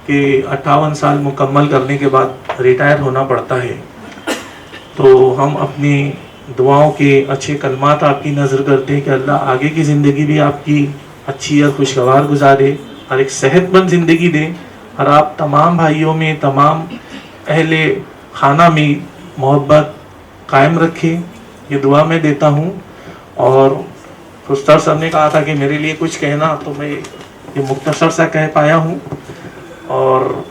कि 58 साल मुकम्मल करने के बाद रिटायर होना पड़ता है। तो हम अपनी दुआओं के अच्छे कलमात आपकी नज़र करते हैं कि अल्लाह आगे की ज़िंदगी भी आपकी अच्छी और खुशगवार गुजारे और एक सेहतमंद ज़िंदगी दे, और आप तमाम भाइयों में, तमाम अहले खाना में मोहब्बत कायम रखें, ये दुआ मैं देता हूँ। और पुस्तर सर ने कहा था कि मेरे लिए कुछ कहना, तो मैं ये मुख्तसर सा कह पाया हूँ। और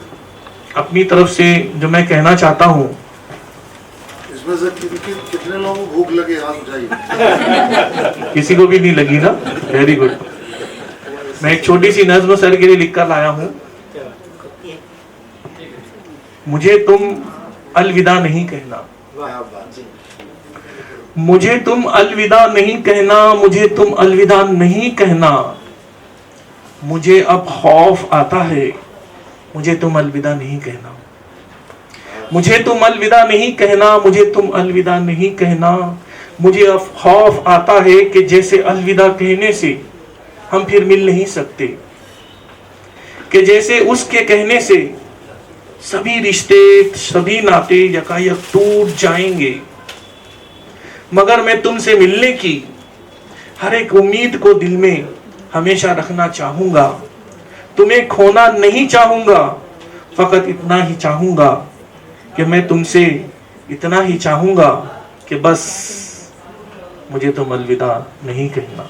अपनी तरफ से जो मैं कहना चाहता हूँ, इसमें से कितने लोगों को भूख लगे, हाथ उठाइए। किसी को भी नहीं लगी ना? Very good. मैं एक छोटी सी नज़्म सर के लिए लिख कर लाया हूँ। मुझे तुम अलविदा नहीं कहना, मुझे तुम अलविदा नहीं कहना, मुझे तुम अलविदा नहीं कहना, मुझे अब खौफ आता है, मुझे तुम अलविदा नहीं कहना, मुझे तुम अलविदा नहीं कहना, मुझे तुम अलविदा नहीं कहना, मुझे अब खौफ आता है कि जैसे अलविदा कहने से हम फिर मिल नहीं सकते, कि जैसे उसके कहने से सभी रिश्ते, सभी नाते यकायक टूट जाएंगे। मगर मैं तुमसे मिलने की हर एक उम्मीद को दिल में हमेशा रखना चाहूंगा, तुम्हें खोना नहीं चाहूंगा, फकत इतना ही चाहूंगा कि मैं तुमसे इतना ही चाहूंगा कि बस मुझे तुम अलविदा नहीं कहना,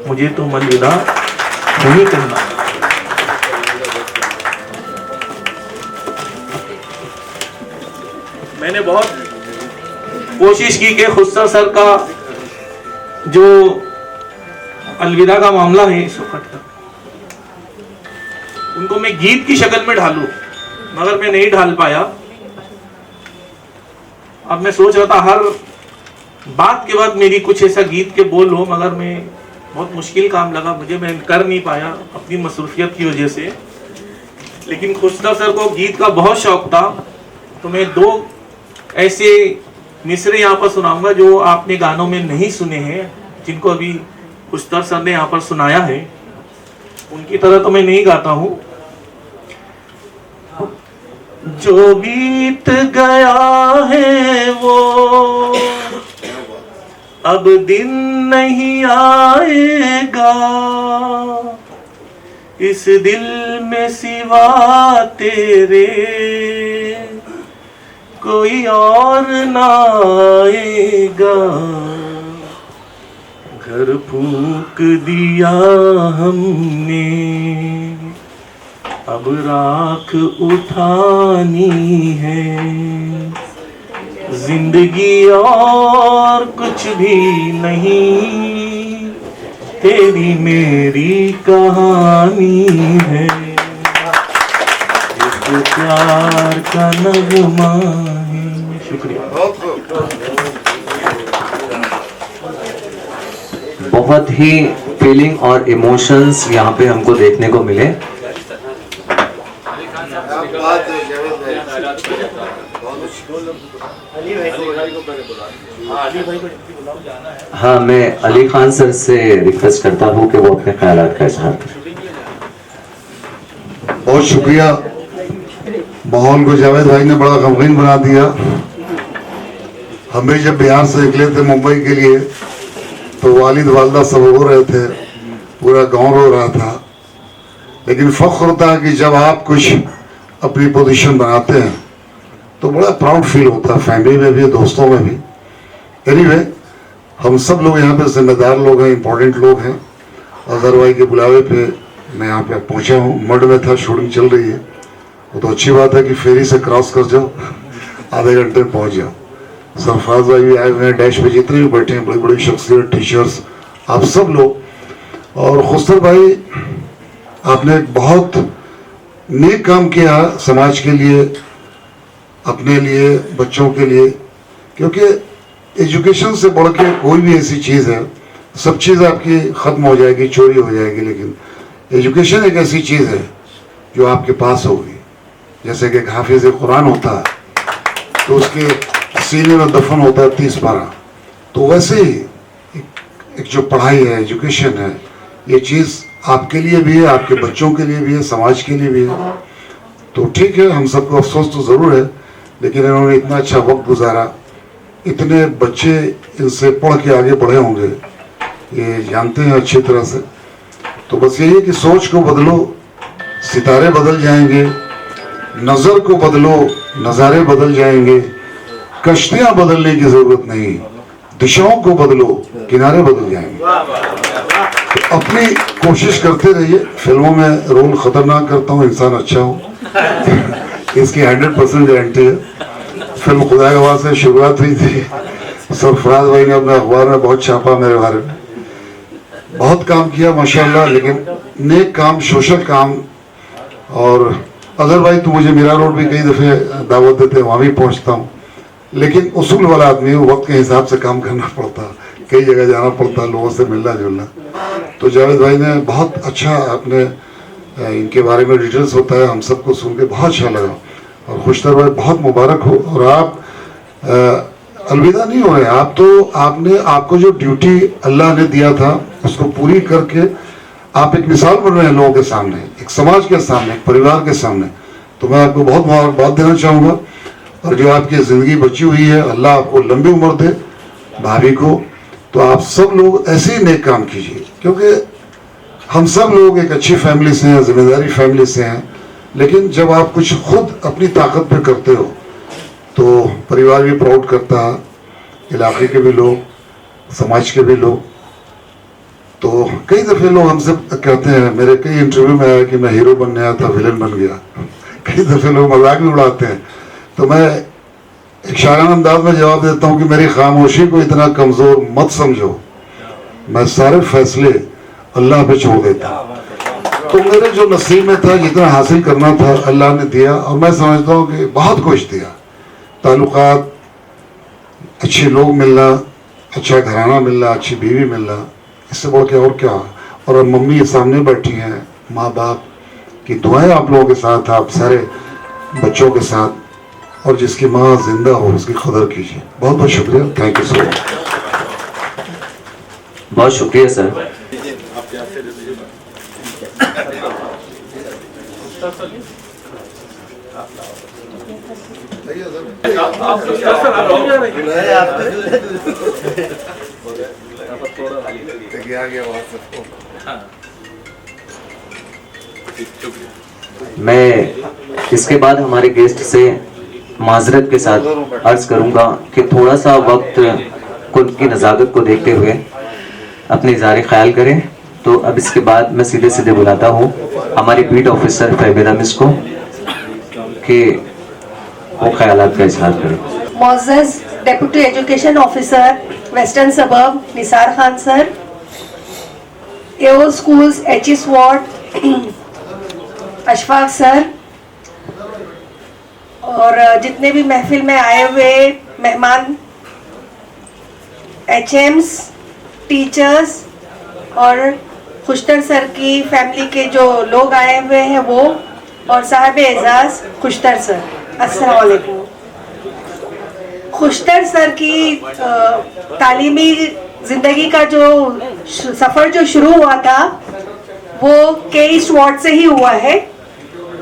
मुझे तुम अलविदा नहीं कहना। मैंने बहुत कोशिश की कि खुस्तर सर का जो अलविदा का मामला है, इसको कट कर उनको मैं गीत की शक्ल में ढालूं, मगर मैं नहीं ढाल पाया। अब मैं सोच रहा था हर बात के बाद मेरी कुछ ऐसा गीत के बोल हो, मगर मैं बहुत मुश्किल काम लगा मुझे, मैं कर नहीं पाया अपनी मसरूफियत की वजह से। लेकिन खुस्तर सर को गीत का बहुत शौक था, तो मैं 2 ऐसे मिसरे यहाँ पर सुनाऊंगा जो आपने गानों में नहीं सुने हैं, जिनको अभी खुस्तर सर ने यहाँ पर सुनाया है। उनकी तरह तो मैं नहीं गाता हूँ। जो बीत गया है वो अब दिन नहीं आएगा, इस दिल में सिवा तेरे कोई और ना आएगा। घर फूक दिया हमने, अब राख उठानी है। जिंदगी और कुछ भी नहीं, तेरी मेरी कहानी है। एक प्यार का नगमा है। शुक्रिया। बहुत ही फीलिंग और इमोशंस यहाँ पे हमको देखने को मिले। हाँ, मैं अली खान सर से रिक्वेस्ट करता हूँ कि वो अपने ख्यालात का इजहार करें। बहुत शुक्रिया। माहौल को जावेद भाई ने बड़ा गमगीन बना दिया। हम भी जब बिहार से निकले थे मुंबई के लिए तो वालिद वालदा सब रो रहे थे, पूरा गांव रो रहा था। लेकिन फख्र होता है कि जब आप कुछ अपनी पोजीशन बनाते हैं तो बड़ा प्राउड फील होता है, फैमिली में भी, दोस्तों में भी। एनीवे, हम सब लोग यहाँ पे जिम्मेदार लोग हैं, इम्पोर्टेंट लोग हैं। अजहर भाई के बुलावे पे मैं यहाँ पे पहुँचा हूँ। मड में था, शूटिंग चल रही है। वो तो अच्छी बात है कि फेरी से क्रॉस कर जाओ, आधे घंटे में पहुँच जाओ। सरफराज भाई भी आए हुए हैं, डैश पे जितने भी बैठे हैं, बड़ी बड़ी शख्सियत, टीचर्स, आप सब लोग। और खुसर भाई, आपने एक बहुत नेक काम किया समाज के लिए, अपने लिए, बच्चों के लिए। क्योंकि एजुकेशन से बढ़ के कोई भी ऐसी चीज़ है, सब चीज़ आपकी ख़त्म हो जाएगी, चोरी हो जाएगी, लेकिन एजुकेशन एक ऐसी चीज़ है जो आपके पास होगी। जैसे कि एक हाफिज़ कुरान होता है तो उसके सीने में दफन होता है 30 पारा, तो वैसे ही एक जो पढ़ाई है, एजुकेशन है, ये चीज़ आपके लिए भी है, आपके बच्चों के लिए भी है, समाज के लिए भी है। तो ठीक है, हम सबको अफसोस तो ज़रूर है, लेकिन इन्होंने इतना अच्छा वक्त गुजारा, इतने बच्चे इनसे पढ़ के आगे बढ़े होंगे, ये जानते हैं अच्छी तरह से। तो बस यही है कि सोच को बदलो, सितारे बदल जाएंगे, नज़र को बदलो, नज़ारे बदल जाएंगे। कश्तियाँ बदलने की ज़रूरत नहीं, दिशाओं को बदलो, किनारे बदल जाएंगे। तो अपनी कोशिश करते रहिए। फिल्मों में रोल खतरनाक करता हूँ, इंसान अच्छा हो, इसकी 100% गारंटी है। फिल्म खुदा के वास्ते शुरुआत हुई थी, सरफराज भाई ने अपने अखबार में बहुत छापा मेरे बारे में, बहुत काम किया माशाल्लाह। लेकिन नेक काम, सोशल काम। और अजहर भाई तो मुझे मीरा रोड भी कई दफ़े दावत देते, वहाँ भी पहुँचता हूँ। लेकिन उसूल वाला आदमी हूँ, वक्त के हिसाब से काम करना पड़ता, कई जगह जाना पड़ता, लोगों से मिलना जुलना। तो जावेद भाई ने बहुत अच्छा, अपने इनके बारे में डिटेल्स होता है, हम सबको सुन के बहुत अच्छा लगा। और खुशतर भाई, बहुत मुबारक हो। और आप अलविदा नहीं हो रहे, आप तो आपको जो ड्यूटी अल्लाह ने दिया था उसको पूरी करके आप एक मिसाल बन रहे हैं लोगों के सामने, एक समाज के सामने, एक परिवार के सामने। तो मैं आपको बहुत मुबारकबाद देना चाहूँगा। और जो आपकी ज़िंदगी बची हुई है, अल्लाह आपको लंबी उम्र दे, भाभी को। तो आप सब लोग ऐसे ही नेक काम कीजिए, क्योंकि हम सब लोग एक अच्छी फैमिली से हैं, जिम्मेदारी फैमिली से हैं। लेकिन जब आप कुछ खुद अपनी ताकत पे करते हो तो परिवार भी प्राउड करता है, इलाके के भी लोग, समाज के भी लोग। तो कई दफ़े लोग हमसे कहते हैं, मेरे कई इंटरव्यू में आया कि मैं हीरो बनने आया था, विलन बन गया। कई दफ़े लोग मजाक भी उड़ाते हैं। तो मैं एक शायराना अंदाज में जवाब देता हूँ कि मेरी खामोशी को इतना कमज़ोर मत समझो, मैं सारे फैसले अल्लाह पे छोड़ देता। तो मेरे जो नसीब में था, जितना हासिल करना था अल्लाह ने दिया। और मैं समझता हूँ कि बहुत कुछ दिया, ताल्लुकात, अच्छे लोग मिलना, अच्छा घराना मिलना, अच्छी बीवी मिलना, इससे बढ़ के और क्या। और मम्मी सामने बैठी हैं, माँ बाप की दुआएं आप लोगों के साथ, आप सारे बच्चों के साथ। और जिसकी माँ जिंदा हो उसकी कदर कीजिए। बहुत बहुत शुक्रिया, थैंक यू सो मच। बहुत शुक्रिया सर। मैं इसके बाद हमारे गेस्ट से माजरत के साथ अर्ज करूंगा कि थोड़ा सा वक्त उनकी नज़ाकत को देखते हुए अपने इज़हार ख्याल करें। तो अब इसके बाद मैं सीधे सीधे बुलाता हूँ हमारी बीट ऑफिसर फैबेरा मिस को कि वो ख्यालात का इजहार करें। मोअज़्ज़ज़ deputy education officer western suburb Nisar Khan sir, AO schools HES ward Ashfaq sir, और जितने भी महफिल में आए हुए मेहमान, एचएम्स, टीचर्स और खुशतर सर की फैमिली के जो लोग आए हुए हैं वो, और साहिब एजाज खुशतर सर, अस्सलाम वालेकुम। खुशतर सर की तालीमी ज़िंदगी का जो सफ़र जो शुरू हुआ था वो के ईस्ट वार्ड से ही हुआ है,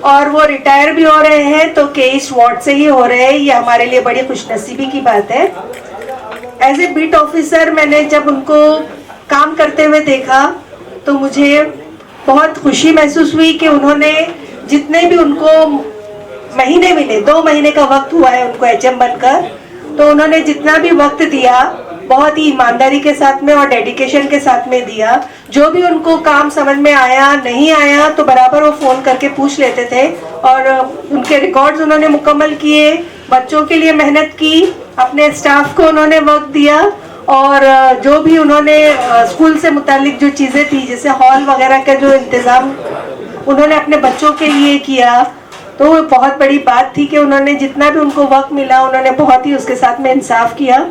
और वो रिटायर भी हो रहे हैं तो के ईस्ट वार्ड से ही हो रहे हैं। ये हमारे लिए बड़ी खुशनसीबी की बात है। एज ए बीट ऑफिसर मैंने जब उनको काम करते हुए देखा तो मुझे बहुत खुशी महसूस हुई कि उन्होंने जितने भी उनको महीने मिले, 2 महीने का वक्त हुआ है उनको एचएम बनकर, तो उन्होंने जितना भी वक्त दिया बहुत ही ईमानदारी के साथ में और डेडिकेशन के साथ में दिया। जो भी उनको काम समझ में आया नहीं आया तो बराबर वो फ़ोन करके पूछ लेते थे, और उनके रिकॉर्ड्स उन्होंने मुकम्मल किए, बच्चों के लिए मेहनत की, अपने स्टाफ को उन्होंने वक्त दिया, और जो भी उन्होंने स्कूल से मुतालिक जो चीज़ें थी जैसे हॉल वगैरह का जो इंतज़ाम उन्होंने अपने बच्चों के लिए किया, तो वो बहुत बड़ी बात थी कि उन्होंने जितना भी उनको वक्त मिला उन्होंने बहुत ही उसके साथ में इंसाफ किया।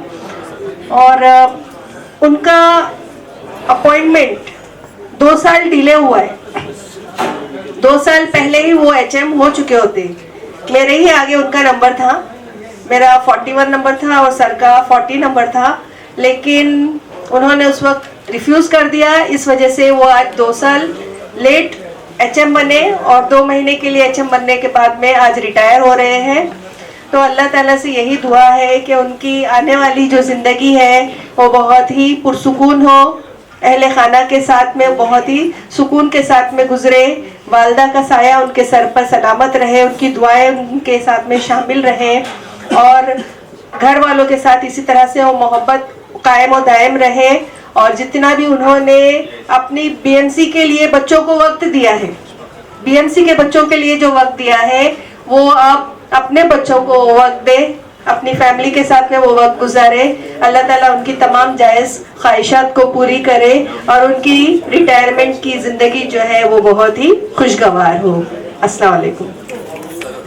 और उनका अपॉइंटमेंट 2 साल डिले हुआ है। 2 साल पहले ही वो एचएम हो चुके होते, मेरे ही आगे उनका नंबर था, मेरा 41 नंबर था और सर का 40 नंबर था, लेकिन उन्होंने उस वक्त रिफ्यूज़ कर दिया। इस वजह से वो आज 2 साल लेट एचएम बने, और 2 महीने के लिए एचएम बनने के बाद में आज रिटायर हो रहे हैं। तो अल्लाह ताला से यही दुआ है कि उनकी आने वाली जो ज़िंदगी है वो बहुत ही पुरसुकून हो, अहले खाना के साथ में बहुत ही सुकून के साथ में गुजरे, वालदा का साया उनके सर पर सलामत रहे, उनकी दुआएं उनके साथ में शामिल रहे, और घर वालों के साथ इसी तरह से वो मोहब्बत कायम और दायम रहे। और जितना भी उन्होंने अपनी बीएमसी के लिए बच्चों को वक्त दिया है, बीएमसी के बच्चों के लिए जो वक्त दिया है वो आप अपने बच्चों को वक्त दे, अपनी फैमिली के साथ में वो वक्त गुजारे। अल्लाह ताला उनकी तमाम जायज़ ख्वाहिशात को पूरी करे और उनकी रिटायरमेंट की ज़िंदगी जो है वो बहुत ही खुशगवार हो। अस्सलाम वालेकुम।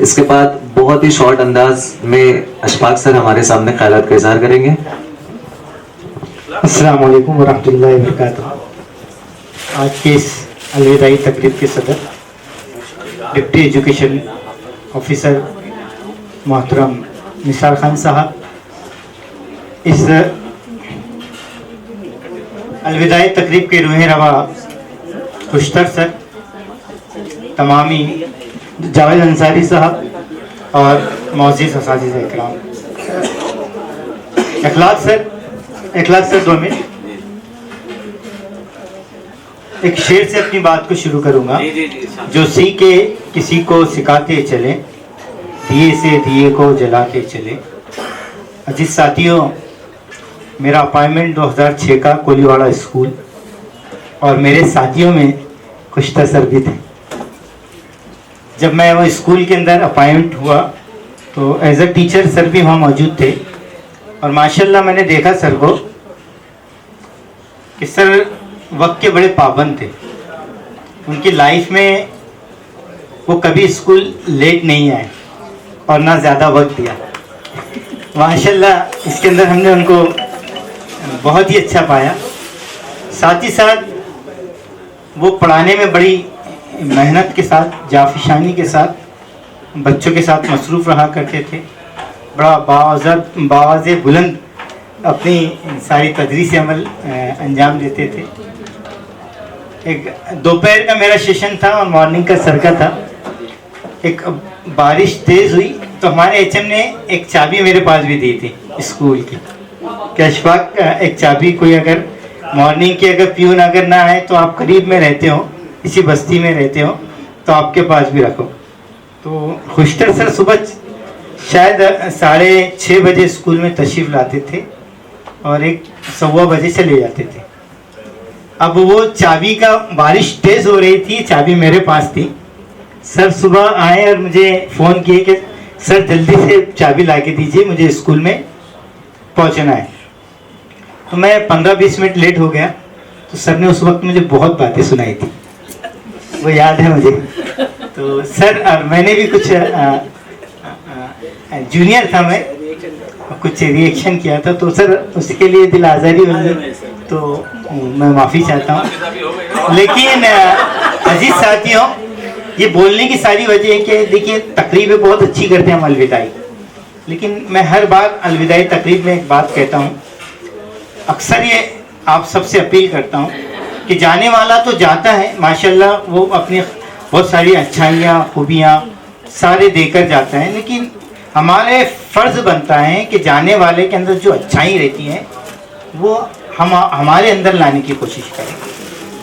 इसके बाद बहुत ही शॉर्ट अंदाज में अशफाक सर हमारे सामने ख्यालात का इजहार करेंगे। अस्सलाम वालेकुम वरहमतुल्लाहि वबरकातुहू। आज के इस अलविदाई तकरीब के सदर डिप्टी एजुकेशन ऑफिसर मोहतरम निसार खान साहब, इस अलविदाई तकरीब के रूह रवा खुशतर सर, तमामी जावेद अंसारी साहब और मौजूद असातिज़ा इकराम, इखलास सर 2 मिनट। एक शेर से अपनी बात को शुरू करूंगा। जो सीखे किसी को सिखाते चले, दिए से दिए को जलाते चले। अजीज साथियों, मेरा अपॉइंटमेंट 2006 का कोलीवाड़ा स्कूल, और मेरे साथियों में खुशतर सर भी थे। जब मैं वो स्कूल के अंदर अपॉइंट हुआ तो एज अ टीचर सर भी वहाँ मौजूद थे, और माशाल्लाह मैंने देखा सर को कि सर वक्त के बड़े पाबंद थे। उनकी लाइफ में वो कभी स्कूल लेट नहीं आए और ना ज़्यादा वक्त दिया। माशाल्लाह इसके अंदर हमने उनको बहुत ही अच्छा पाया। साथ ही साथ वो पढ़ाने में बड़ी मेहनत के साथ, जाफिशानी के साथ बच्चों के साथ मसरूफ़ रहा करते थे। बड़ा बावाज़े बुलंद अपनी सारी तदरीस अमल अंजाम देते थे। एक दोपहर का मेरा सेशन था और मॉर्निंग का सर का था। एक बारिश तेज़ हुई तो हमारे एचएम ने एक चाबी मेरे पास भी दी थी स्कूल की, कैशबाक एक चाबी, कोई अगर मॉर्निंग की अगर प्यून अगर ना आए तो आप करीब में रहते हो, इसी बस्ती में रहते हो, तो आपके पास भी रखो। तो खुशतर सर सुबह शायद 6:30 बजे स्कूल में तशरीफ़ लाते थे और 1 सवा बजे चले जाते थे। अब वो चाबी का, बारिश तेज हो रही थी, चाबी मेरे पास थी। सर सुबह आए और मुझे फ़ोन किए कि सर जल्दी से चाबी ला के दीजिए, मुझे स्कूल में पहुंचना है। तो मैं 15-20 मिनट लेट हो गया। तो सर ने उस वक्त मुझे बहुत बातें सुनाई थी, वो याद है मुझे। तो सर, और मैंने भी कुछ जूनियर था मैं, कुछ रिएक्शन किया था, तो सर उसके लिए दिल आज़ारी हो गई, तो मैं माफ़ी चाहता हूँ। लेकिन अजीज साथियों, ये बोलने की सारी वजह है कि देखिए तकरीबें बहुत अच्छी करते हैं हम अलविदाई, लेकिन मैं हर बार अलविदाई तकरीब में एक बात कहता हूँ, अक्सर ये आप सबसे अपील करता हूँ कि जाने वाला तो जाता है माशाल्लाह, वो अपनी बहुत सारी अच्छाइयाँ खूबियाँ सारे देकर जाता है, लेकिन हमारे फ़र्ज़ बनता है कि जाने वाले के अंदर जो अच्छाई रहती हैं वो हम हमारे अंदर लाने की कोशिश करें,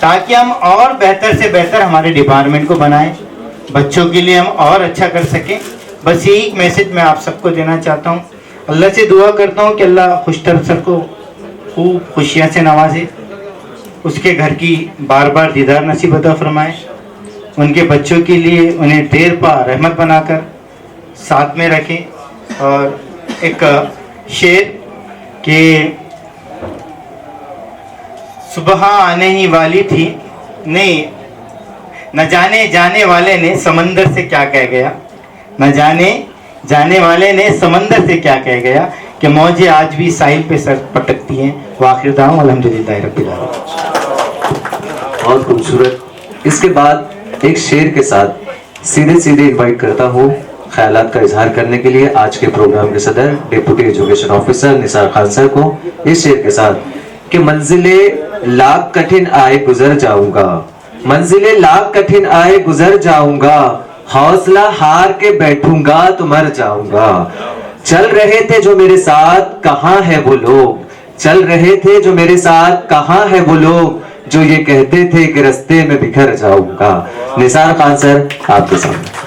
ताकि हम और बेहतर से बेहतर हमारे डिपार्टमेंट को बनाएं, बच्चों के लिए हम और अच्छा कर सकें। बस यही मैसेज मैं आप सबको देना चाहता हूँ। अल्लाह से दुआ करता हूँ कि अल्लाह खुशतर सर को खूब खुशियाँ से नवाजे, उसके घर की बार बार दीदार नसीब अता फरमाए, उनके बच्चों के लिए उन्हें देर पा रहमत बनाकर साथ में रखें। और एक शेर के सुबह आने ही वाली थी, नहीं न जाने जाने वाले ने समंदर से क्या कह गया, न जाने जाने वाले ने समंदर से क्या कह गया कि मौजें आज भी साहिल पे सर पटकती हैं। वाखिर दाऊं अल्हम्दुलिल्लाह रब्बिल आलमीन। बहुत खूबसूरत। इसके बाद एक शेर के साथ सीधे सीधे इनवाइट करता हूँ ख्यालात का इजहार करने के लिए आज के प्रोग्राम के सदर deputy education officer Nisar Khan sir को, इस शेर के साथ कि मंजिले लाख कठिन आए गुजर जाऊंगा, मंजिले लाख कठिन आए गुजर जाऊंगा, हौसला हार के बैठूंगा तो मर जाऊंगा। चल रहे थे जो मेरे साथ कहाँ है वो लोग, चल रहे थे जो मेरे साथ कहाँ है वो लोग, जो ये कहते थे कि रास्ते में बिखर जाऊंगा। निसार खान सर आपके सामने।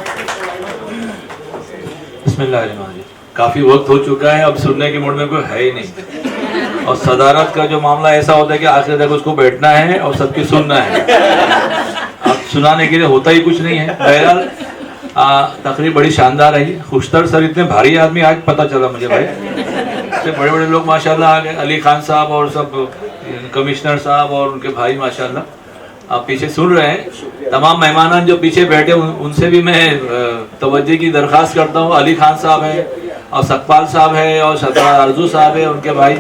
बिस्मिल्लाहिर्रहमानिर्रहीम। काफी वक्त हो चुका है, अब सुनने के मूड में कोई है ही नहीं, और सदारत का जो मामला ऐसा होता है कि आखिर तक उसको बैठना है और सबकी सुनना है, अब सुनाने के लिए होता ही कुछ नहीं है। बहरहाल तकरीब बड़ी शानदार रही। खुशतर सर इतने भारी आदमी आज पता चला मुझे भाई, इतने बड़े बड़े लोग माशाल्लाह आ गए, अली खान साहब और सब कमिश्नर साहब और उनके भाई माशाल्लाह आप पीछे सुन रहे हैं। तमाम मेहमान जो पीछे बैठे उनसे भी मैं तवज्जो की दरख्वास्त करता हूँ। अली खान साहब है और सकपाल साहब है और सरदार आरजू साहब है, उनके भाई,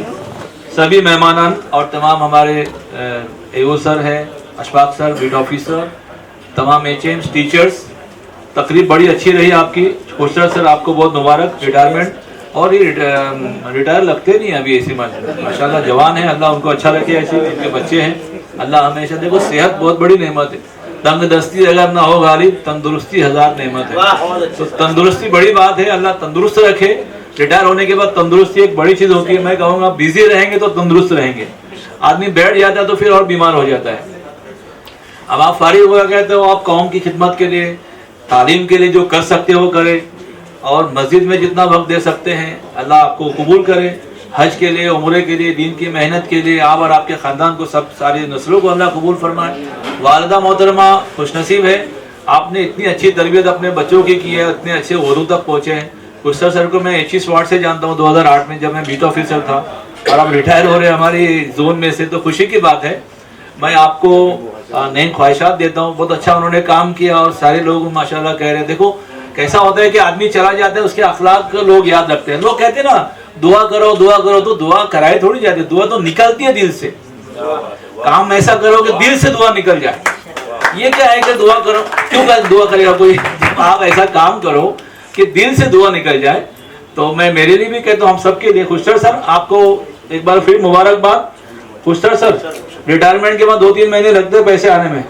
सभी मेहमान और तमाम हमारे एओ सर है, अशफाक सर, बीट ऑफिसर, तमाम एचएम्स, टीचर्स। तकरीब बड़ी अच्छी रही आपकी। खुशतर सर आपको बहुत मुबारक रिटायरमेंट, और ये रिटायर लगते नहीं अभी ऐसी माशाल्लाह जवान है, अल्लाह उनको अच्छा रखे, ऐसे उनके बच्चे हैं, अल्लाह हमेशा। देखो सेहत बहुत बड़ी नेमत है, तंगदस्ती अगर ना हो गालिब, तंदुरुस्ती हजार नेमत है, तो तंदुरुस्ती बड़ी बात है, अल्लाह तंदुरुस्त रखे। रिटायर होने के बाद तंदुरुस्ती एक बड़ी चीज होती है। मैं कहूँगा बिजी रहेंगे तो तंदुरुस्त रहेंगे, आदमी बैठ जाता है तो फिर और बीमार हो जाता है। अब आप फारिग हो गए तो आप कौम की खिदमत के लिए, तालीम के लिए जो कर सकते हो करें, और मस्जिद में जितना वक्त दे सकते हैं अल्लाह आपको कबूल करे। हज के लिए, उम्रे के लिए, दीन की मेहनत के लिए आप और आपके ख़ानदान को, सब सारी नस्लों को अल्लाह कबूल फरमाए। वालिदा मोहतरमा खुशनसीब है, आपने इतनी अच्छी तरबियत अपने बच्चों की है, इतने अच्छे ओहदों तक पहुँचे हैं। खुशतर सर को मैं 21 वार्ड से जानता हूँ 2008 में, जब मैं बीट ऑफिसर था, और अब रिटायर हो रहे हैं हमारी जोन में से, तो खुशी की बात है। मैं आपको नई ख्वाहिशात देता हूँ। बहुत अच्छा उन्होंने काम किया और सारे लोग माशाल्लाह कह रहे हैं। देखो कैसा होता है कि आदमी चला जाता है, उसके अखलाक लोग याद रखते हैं। लोग कहते हैं ना दुआ करो दुआ करो, तो दुआ कराए थोड़ी जाती, दुआ तो निकलती है दिल से। काम ऐसा करो कि दिल से दुआ निकल जाए। ये क्या है कि दुआ करो, क्यों दुआ करेगा कोई? आप ऐसा काम करो कि दिल से दुआ निकल जाए। तो मैं मेरे लिए भी कहता हूँ, हम सबके लिए। खुशतर सर आपको एक बार फिर मुबारकबाद। खुशतर सर रिटायरमेंट के बाद 2-3 महीने लगते हैं पैसे आने में,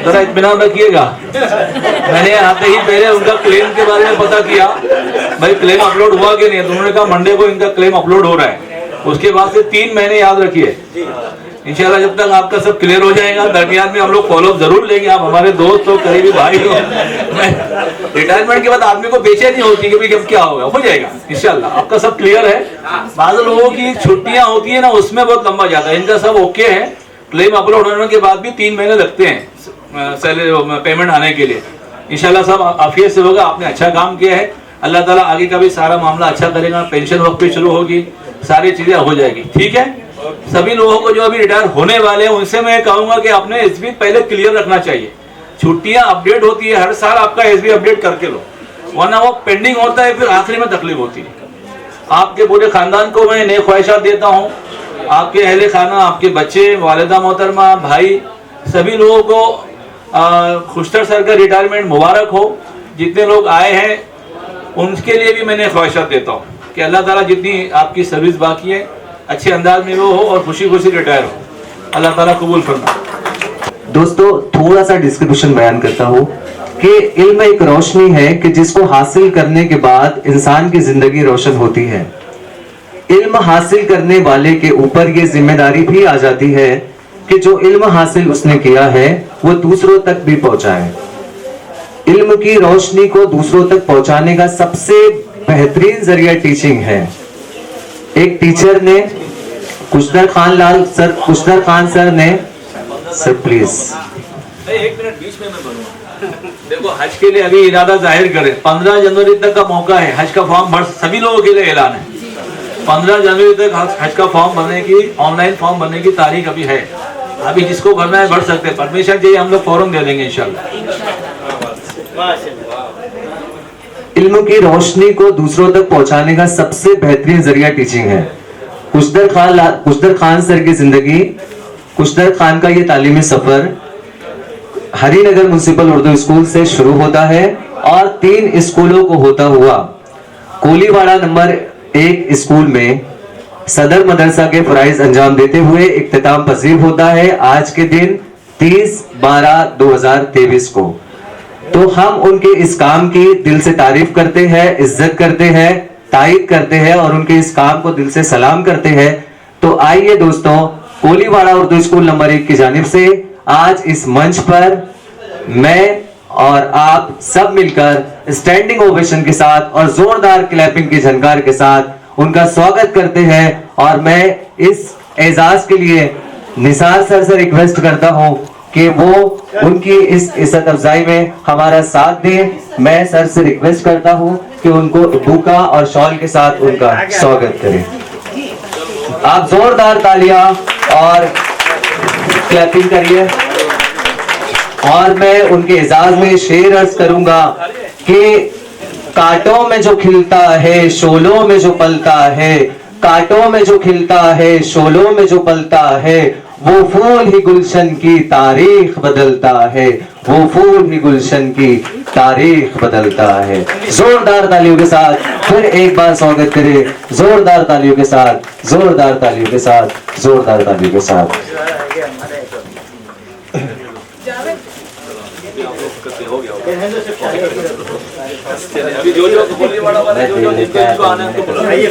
जरा इत्मीनान रखिएगा। मैंने आते ही पहले उनका क्लेम के बारे में पता किया, भाई क्लेम अपलोड हुआ कि नहीं, तो उन्होंने कहा मंडे को इनका क्लेम अपलोड हो रहा है। उसके बाद से 3 महीने याद रखिए, इंशाल्लाह जब तक आपका सब क्लियर हो जाएगा। दरमियान में हम लोग फॉलोअप जरूर लेंगे, आप हमारे दोस्त हो, करीबी भाई हो। रिटायरमेंट के बाद आदमी को बेचैनी होती है कि भाई अब क्या होगा, हो जाएगा इंशाल्लाह, आपका सब क्लियर है। बाद लोगों की छुट्टियां होती है ना, उसमें बहुत लंबा जाता है, इनका सब ओके है। क्लेम अपलोड होने के बाद भी 3 महीने लगते हैं सैलरी पेमेंट आने के लिए। इंशाल्लाह सब आफियत से होगा। आपने अच्छा काम किया है, अल्लाह ताला आगे का भी सारा मामला अच्छा करेगा। पेंशन वक्त पे शुरू होगी, सारी चीजें हो जाएगी। ठीक है, सभी लोगों को जो अभी रिटायर होने वाले हैं उनसे मैं कहूंगा कि आपने एसबी पहले क्लियर रखना चाहिए। छुट्टियां अपडेट होती है हर साल, आपका एसबी अपडेट करके लो, वरना वो पेंडिंग होता है, फिर आखिरी में तकलीफ होती है। आपके पूरे खानदान को मैं नई ख्वाहिशात देता हूँ, आपके अहले खाना, आपके बच्चे, वालिदा मोहतरमा, भाई, सभी लोगों को खुशतर सर का रिटायरमेंट मुबारक हो। जितने लोग आए हैं उनके लिए भी मैंने ख्वाहिशात देता हूँ कि अल्लाह ताला जितनी आपकी सर्विस बाकी है अच्छे अंदाज में वो हो और खुशी खुशी रिटायर हो। अल्लाह ताला कबूल फरमाए। दोस्तों थोड़ा सा डिस्क्रिप्शन बयान करता हूँ कि इल्म एक रोशनी है कि जिसको हासिल करने के बाद इंसान की जिंदगी रोशन होती है। इल्म हासिल करने वाले के ऊपर ये जिम्मेदारी भी आ जाती है कि जो इल्म हासिल उसने किया है वो दूसरों तक भी पहुंचाए। इल्म की रोशनी को दूसरों तक पहुंचाने का सबसे बेहतरीन जरिया टीचिंग है। एक टीचर ने कुशदर खान सर ने सर प्लीज 1 मिनट बीच में मैं बनूंगा। देखो हज के लिए अभी इरादा जाहिर करें, 15 जनवरी तक का मौका है। हज का फॉर्म भर, सभी लोगों के लिए ऐलान है, 15 जनवरी तक हज का फॉर्म भरने की, ऑनलाइन फॉर्म भरने की तारीख अभी है। अभी जिसको भरना है भर सकते हैं, परमिशन चाहिए हम लोग फॉर्म दे देंगे इंशाल्लाह। इल्म की रोशनी को दूसरों तक पहुंचाने का सबसे बेहतरीन जरिया टीचिंग है। कुशदर खान सर की जिंदगी, कुशदर खान का ये तालीमी सफर हरिनगर म्युनिसिपल उर्दू स्कूल से शुरू होता है और 3 स्कूलों को होता हुआ कोलीवाड़ा नंबर 1 स्कूल में सदर मदरसा के फराइज अंजाम देते हुए इख्तिताम पजीर होता है आज के दिन 30/12/2023 को। तो हम उनके इस काम की दिल से तारीफ करते हैं, इज्जत करते हैं, तारीफ करते हैं और उनके इस काम को दिल से सलाम करते हैं। तो आइए दोस्तों, कोलीवाड़ा उर्दू स्कूल नंबर 1 की जानिब से आज इस मंच पर मैं और आप सब मिलकर स्टैंडिंग ओवेशन के साथ और जोरदार क्लैपिंग की झनकार के साथ उनका स्वागत करते हैं। और मैं इस एजाज के लिए निसार सर से रिक्वेस्ट करता हूं कि वो उनकी इस इज्जत अफजाई में हमारा साथ दें। मैं सर से रिक्वेस्ट करता हूं कि उनको बुका और शॉल के साथ उनका स्वागत करें। आप जोरदार तालियां और क्लैपिंग करिए। और मैं उनके एजाज में शेर अर्ज करूंगा कि कांटों में जो खिलता है, शोलों में जो पलता है, कांटों में जो खिलता है, शोलों में जो पलता है, वो फूल ही गुलशन की तारीख बदलता है, वो फूल ही गुलशन की तारीख बदलता है। जोरदार तालियों के साथ फिर एक बार स्वागत करें, जोरदार तालियों के साथ, जोरदार तालियों के साथ, जोरदार तालियों के साथ। अभी जो कोलीवाड़ा वाले जो आने उनको बुलाइए।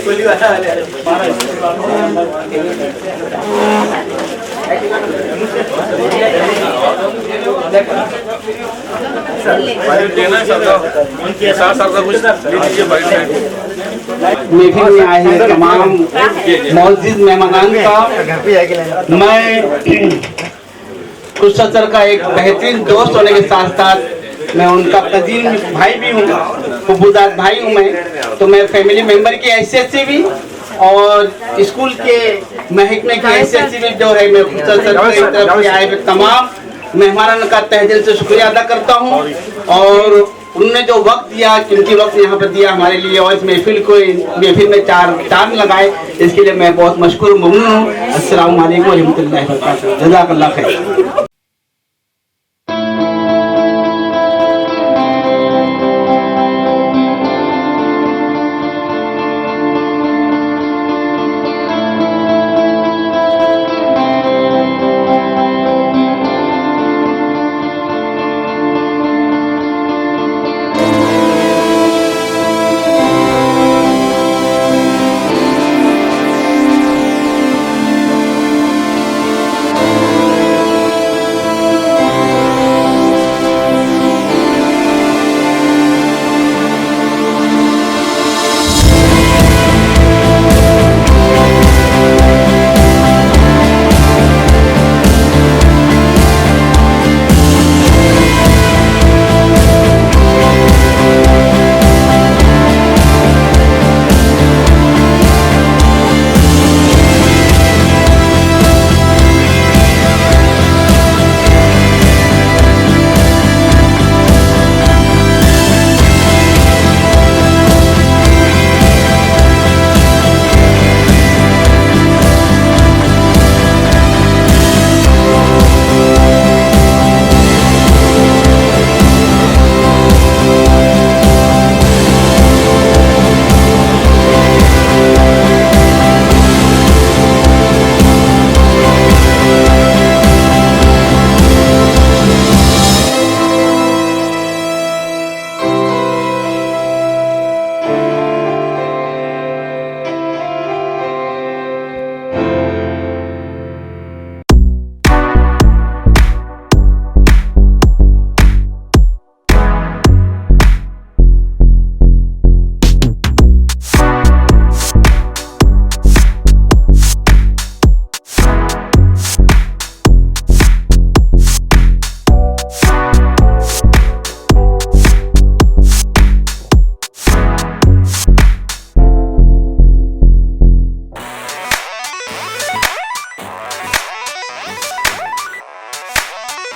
महफिल में आए हैं तमाम मौजूद मेहमानान का मैं कुशदर सर का एक बेहतरीन दोस्त होने के साथ साथ मैं उनका कजीन भाई भी हूँ, खुबूदार भाई हूँ मैं। तो मैं फैमिली मेंबर की हैसियत से भी और स्कूल के महकमे की हैसियत से भी जो है मैं कुशदर सर की तरफ से आए हुए तमाम मेहमानों का तहे दिल से शुक्रिया अदा करता हूँ। और उन्होंने जो वक्त दिया, कीमती वक्त यहाँ पर दिया हमारे लिए और इस महफिल में चांद लगाए, इसके लिए मैं बहुत मशकूर ममनून हूँ। अस्सलाम वालेकुम व रहमतुल्लाहि व बरकातहू। जज़ाकल्लाह खैर।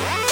है।